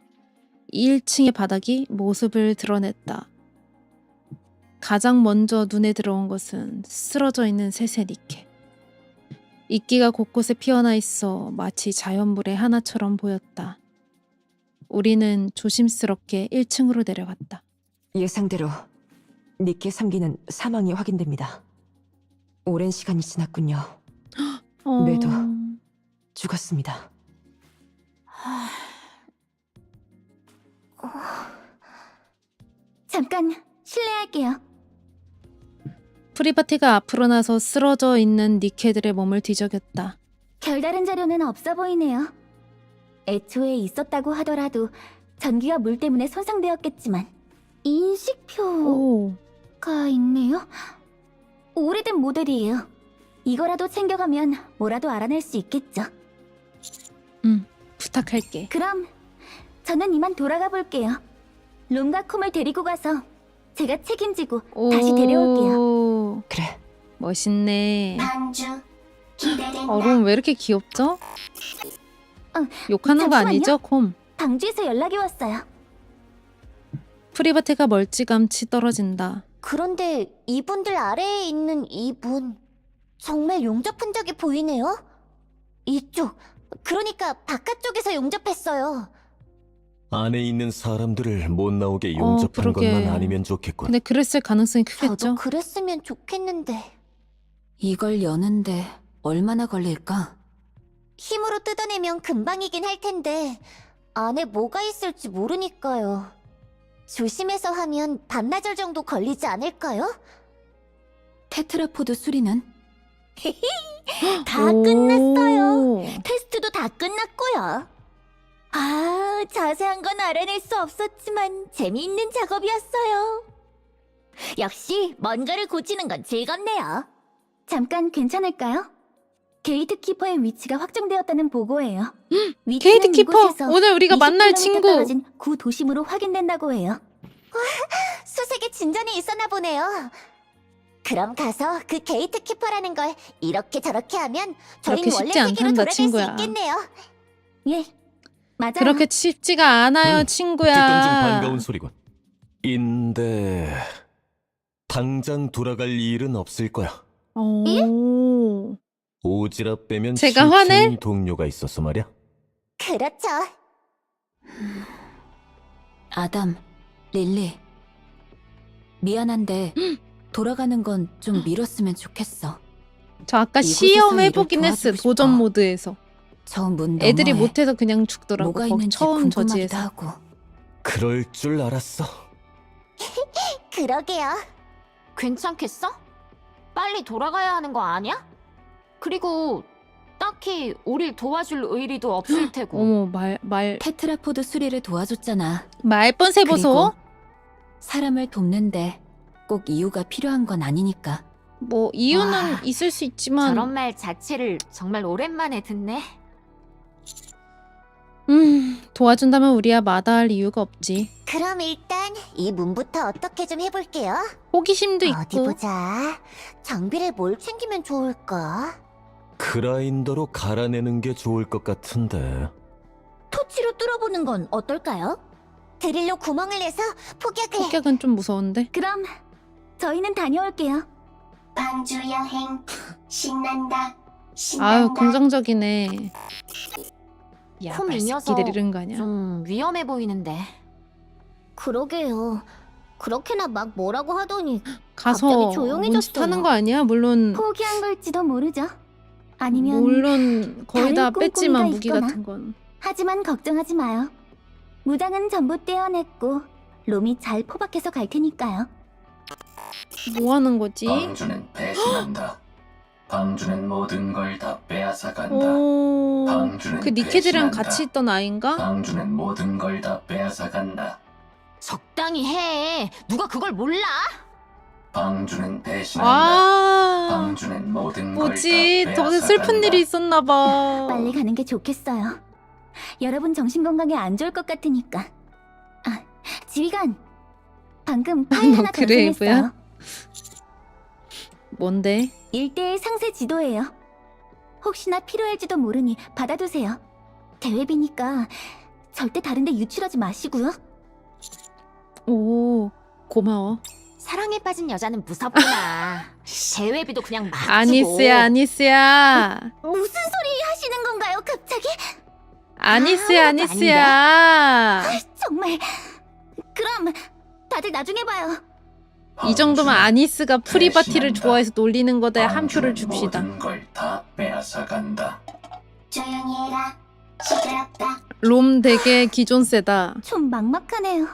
1층의 바닥이 모습을 드러냈다. 가장 먼저 눈에 들어온 것은 쓰러져 있는 셋의 니케. 이끼가 곳곳에 피어나 있어 마치 자연물의 하나처럼 보였다. 우리는 조심스럽게 1층으로 내려갔다. 예상대로 니케 3기는 사망이 확인됩니다. 오랜 시간이 지났군요. 뇌도. 죽었습니다. 잠깐 실례할게요. 프리바티가 앞으로 나서 쓰러져 있는 니케들의 몸을 뒤적였다. 별다른 자료는 없어 보이네요. 애초에 있었다고 하더라도 전기와 물 때문에 손상되었겠지만 인식표가 오, 있네요. 오래된 모델이에요. 이거라도 챙겨가면 뭐라도 알아낼 수 있겠죠. 부탁할게. 그럼 저는 이만 돌아가 볼게요. 롬과 콤을 데리고 가서 제가 책임지고 다시 데려올게요. 그래. 멋있네. 방주 기대된다. 롬 왜 이렇게 귀엽죠? 욕하는 거 잠시만요. 아니죠, 콤? 방주에서 연락이 왔어요. 프리바티가 멀찌감치 떨어진다. 그런데 이분들 아래에 있는 이분 정말 용접 흔적이 보이네요. 이쪽, 그러니까 바깥쪽에서 용접했어요. 안에 있는 사람들을 못 나오게 용접한 그러게. 것만 아니면 좋겠군. 근데 그랬을 가능성이 저도 크겠죠? 그랬으면 좋겠는데 이걸 여는데 얼마나 걸릴까? 힘으로 뜯어내면 금방이긴 할 텐데 안에 뭐가 있을지 모르니까요. 조심해서 하면 반나절 정도 걸리지 않을까요? 테트라포드 수리는? 다 끝났어요. 오. 테스트도 다 끝났고요. 아, 자세한 건 알아낼 수 없었지만 재미있는 작업이었어요. 역시 뭔가를 고치는 건 즐겁네요. 잠깐 괜찮을까요? 게이트키퍼의 위치가 확정되었다는 보고예요. 위치는 게이트키퍼! 이곳에서 오늘 우리가 만날 20km 친구! 떨어진 구 도심으로 확인된다고 해요. 수색에 진전이 있었나 보네요. 그럼 가서 그 게이트 키퍼라는 걸 이렇게 저렇게 하면 저희는 그렇게 원래 쉽지 세계로 않단다, 돌아갈 수 친구야. 있겠네요. 예, 맞아요. 그렇게 쉽지가 않아요, 듣던 중 친구야. 반가운 소리군. 인데 당장 돌아갈 일은 없을 거야. 오. 오지랖 빼면 제가 실체인 화낼? 동료가 있었어 말이야. 그렇죠. 아담, 릴리. 미안한데 돌아가는 건 좀 미뤘으면 좋겠어. 저 아까 이곳에서 시험 일을 해보긴 했어, 도와주고 싶어. 도전 모드에서. 저 문 애들이 너머에 못해서 그냥 죽더라고. 뭐가 거기 있는지 처음 궁금하기도 저지에서. 하고. 그럴 줄 알았어. 그러게요. 괜찮겠어? 빨리 돌아가야 하는 거 아니야? 그리고 딱히 우릴 도와줄 의리도 없을 테고. 어머, 테트라포드 수리를 도와줬잖아. 말뻔세 보소. 그리고 사람을 돕는데 꼭 이유가 필요한 건 아니니까. 뭐 이유는 와, 있을 수 있지만 저런 말 자체를 정말 오랜만에 듣네. 도와준다면 우리야 마다할 이유가 없지. 그럼 일단 이 문부터 어떻게 좀 해볼게요. 호기심도 어디 있고. 보자. 장비를 뭘 챙기면 좋을까? 그라인더로 갈아내는 게 좋을 것 같은데. 토치로 뚫어보는 건 어떨까요? 드릴로 구멍을 내서 폭약을. 폭격은 좀 무서운데. 그럼 저희는 다녀올게요. 방주 여행 신난다. 신난다. 아유, 긍정적이네. 야, 콤, 이 발새끼 녀석 데리는 거 아니야? 좀 위험해 보이는데. 그러게요. 그렇게나 막 뭐라고 하더니 가서 갑자기 조용해졌어요. 몬짓하는 거 아니야? 물론 포기한 걸지도 모르죠. 아니면 물론 거의 다 다른 꼼꼼이가 뺐지만 무기 있거나. 같은 건. 하지만 걱정하지 마요. 무장은 전부 떼어냈고 롬이 잘 포박해서 갈 테니까요. 뭐 하는 거지? 방주는 배신한다. 방주는 모든 걸 다 빼앗아 간다. 오. 방주는 그 니케들이랑 배신한다. 같이 있던 아인가? 방주는 모든 걸 다 빼앗아 간다. 적당히 해. 누가 그걸 몰라? 방주는 배신한다. 아. 방주는 모든 걸 다 뭐지? 빼앗아 저 슬픈 간다. 일이 있었나 봐. 빨리 가는 게 좋겠어요. 여러분 정신 건강에 안 좋을 것 같으니까. 아, 지휘관. 방금 파일 너 하나 그레이브야? 발송했어요. 뭔데? 1대1 상세 지도예요. 혹시나 필요할지도 모르니 받아두세요. 대회비니까 절대 다른데 유출하지 마시고요. 오, 고마워. 사랑에 빠진 여자는 무섭구나. 대회비도 그냥 막 주고. 아니스야, 아니스야. 무슨 소리 하시는 건가요, 갑자기? 아니스야, 아무것도 아니스야. 정말. 그럼 다들 나중에 봐요. 이 정도면 아니스가 프리바티를 배신한다. 좋아해서 놀리는 거다. 한 표를 방주는 줍시다. 모든 걸 다 빼앗아 간다. 조용히 해라. 시끄럽다. 롬 되게 기존 세다. 좀 막막하네요.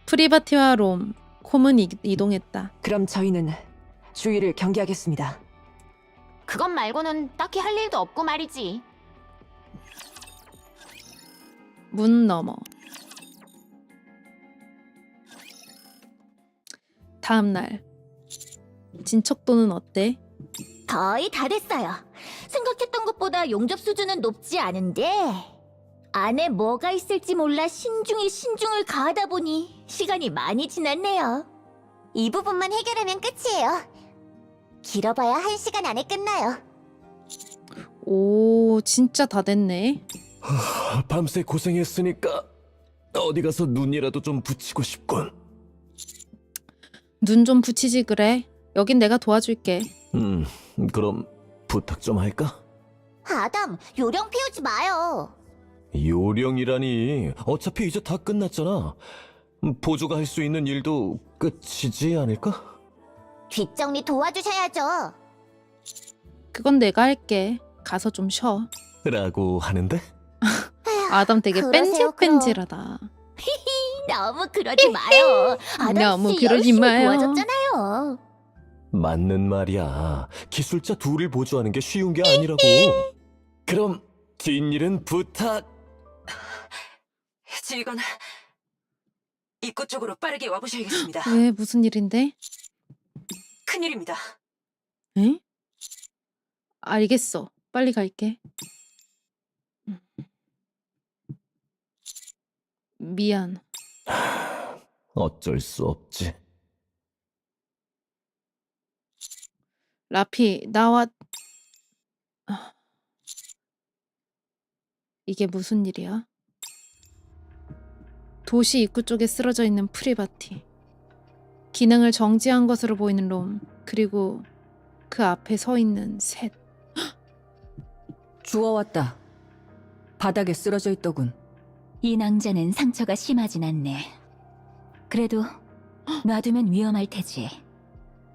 프리바티와 롬, 콤은 이동했다. 그럼 저희는 주의를 경계하겠습니다. 그것 말고는 딱히 할 일도 없고 말이지. 문 너머. 다음 날. 진척도는 어때? 거의 다 됐어요. 생각했던 것보다 용접 수준은 높지 않은데 안에 뭐가 있을지 몰라 신중을 가하다 보니 시간이 많이 지났네요. 이 부분만 해결하면 끝이에요. 길어봐야 1시간 안에 끝나요. 오, 진짜 다 됐네. 밤새 고생했으니까 어디 가서 눈이라도 좀 붙이고 싶군. 눈 좀 붙이지 그래. 여긴 내가 도와줄게. 그럼 부탁 좀 할까? 아담, 요령 피우지 마요. 요령이라니. 어차피 이제 다 끝났잖아. 보조가 할 수 있는 일도 끝이지 않을까? 뒷정리 도와주셔야죠. 그건 내가 할게. 가서 좀 쉬어. 라고 하는데? 아담 되게 그러세요, 뺀질뺀질하다. 너무 그러지 마요. 아담 너무 씨 그러지 열심히 마요. 도와줬잖아요. 맞는 말이야. 기술자 둘을 보조하는 게 쉬운 게 아니라고. 그럼 뒷일은 부탁. 지휘관, 입구 쪽으로 빠르게 와보셔야겠습니다. 왜 무슨 일인데? 큰일입니다. 에? 알겠어. 빨리 갈게. 미안. 어쩔 수 없지. 라피, 나와. 아, 이게 무슨 일이야? 도시 입구 쪽에 쓰러져 있는 프리바티. 기능을 정지한 것으로 보이는 롬. 그리고 그 앞에 서 있는 셋. 주워왔다. 바닥에 쓰러져 있더군. 이 낭자는 상처가 심하진 않네. 그래도 놔두면 위험할 테지.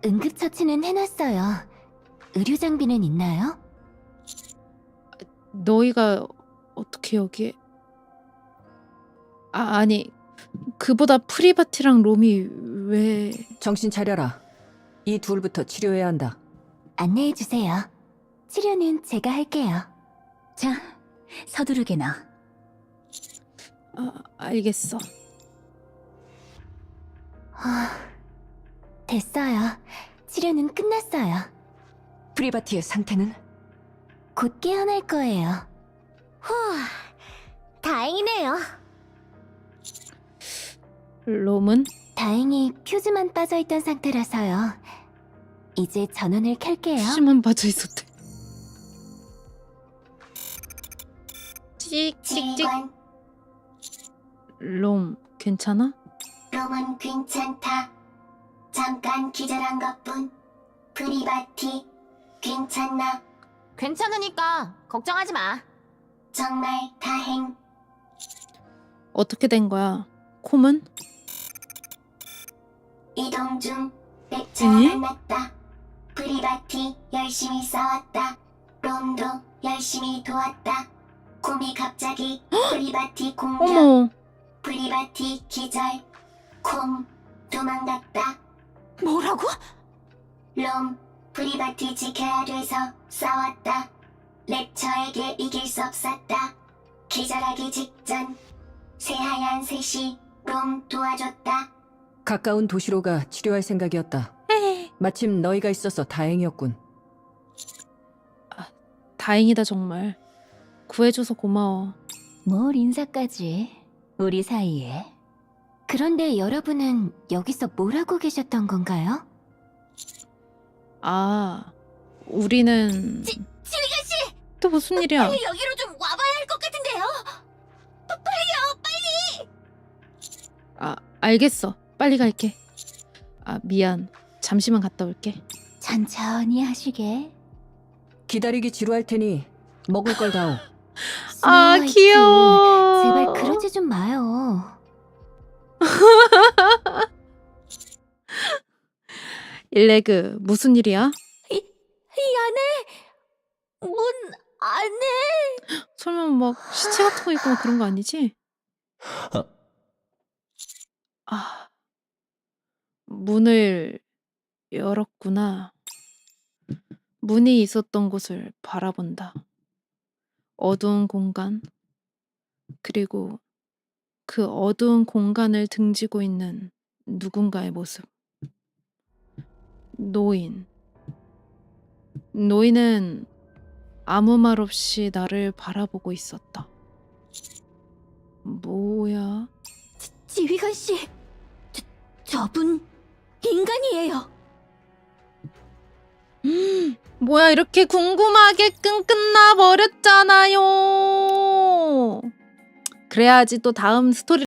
응급처치는 해놨어요. 의료 장비는 있나요? 너희가 어떻게 여기에... 아니, 그보다 프리바티랑 롬이 왜... 정신 차려라. 이 둘부터 치료해야 한다. 안내해주세요. 치료는 제가 할게요. 자, 서두르게 나. 알겠어. 됐어요. 치료는 끝났어요. 프리바티의 상태는? 곧 깨어날 거예요. 후, 다행이네요. 롬은? 다행히 퓨즈만 빠져있던 상태라서요. 이제 전원을 켤게요. 푸시만 빠져 있었대. 찍찍찍. 지휘관, 롬, 괜찮아? 롬은 괜찮다. 잠깐 기절한 것뿐. 프리바티, 괜찮나? 괜찮으니까 걱정하지 마. 정말 다행. 어떻게 된 거야? 콤은? 이동 중 렉처와 에? 만났다. 프리바티 열심히 싸웠다. 롬도 열심히 도왔다. 콤이 갑자기 프리바티 공격. 어머, 프리바티 기절. 콤 도망갔다. 뭐라고? 롬 프리바티 지켜야 돼서 싸웠다. 렉처에게 이길 수 없었다. 기절하기 직전 새하얀 셋이 롬 도와줬다. 가까운 도시로 가 치료할 생각이었다. 마침 너희가 있어서 다행이었군. 다행이다 정말. 구해줘서 고마워. 뭘 인사까지. 우리 사이에. 그런데 여러분은 여기서 뭘 하고 계셨던 건가요? 아, 우리는... 지휘관 씨! 또 무슨 일이야? 여기로 좀 와봐야 할 것 같은데요! 알겠어. 빨리 갈게. 미안. 잠시만 갔다 올게. 천천히 하시게. 기다리기 지루할 테니 먹을 걸 다오. 스노우화이트, 귀여워. 제발 그러지 좀 마요. 일레그, 무슨 일이야? 이 안에 문 안에 설마 막 시체 같은 거 있고 막 그런 거 아니지? 문을 열었구나. 문이 있었던 곳을 바라본다. 어두운 공간. 그리고 그 어두운 공간을 등지고 있는 누군가의 모습. 노인. 노인은 아무 말 없이 나를 바라보고 있었다. 뭐야? 지휘관 씨, 저분 인간이에요. 뭐야, 이렇게 궁금하게끔 끝나버렸잖아요. 그래야지 또 다음 스토리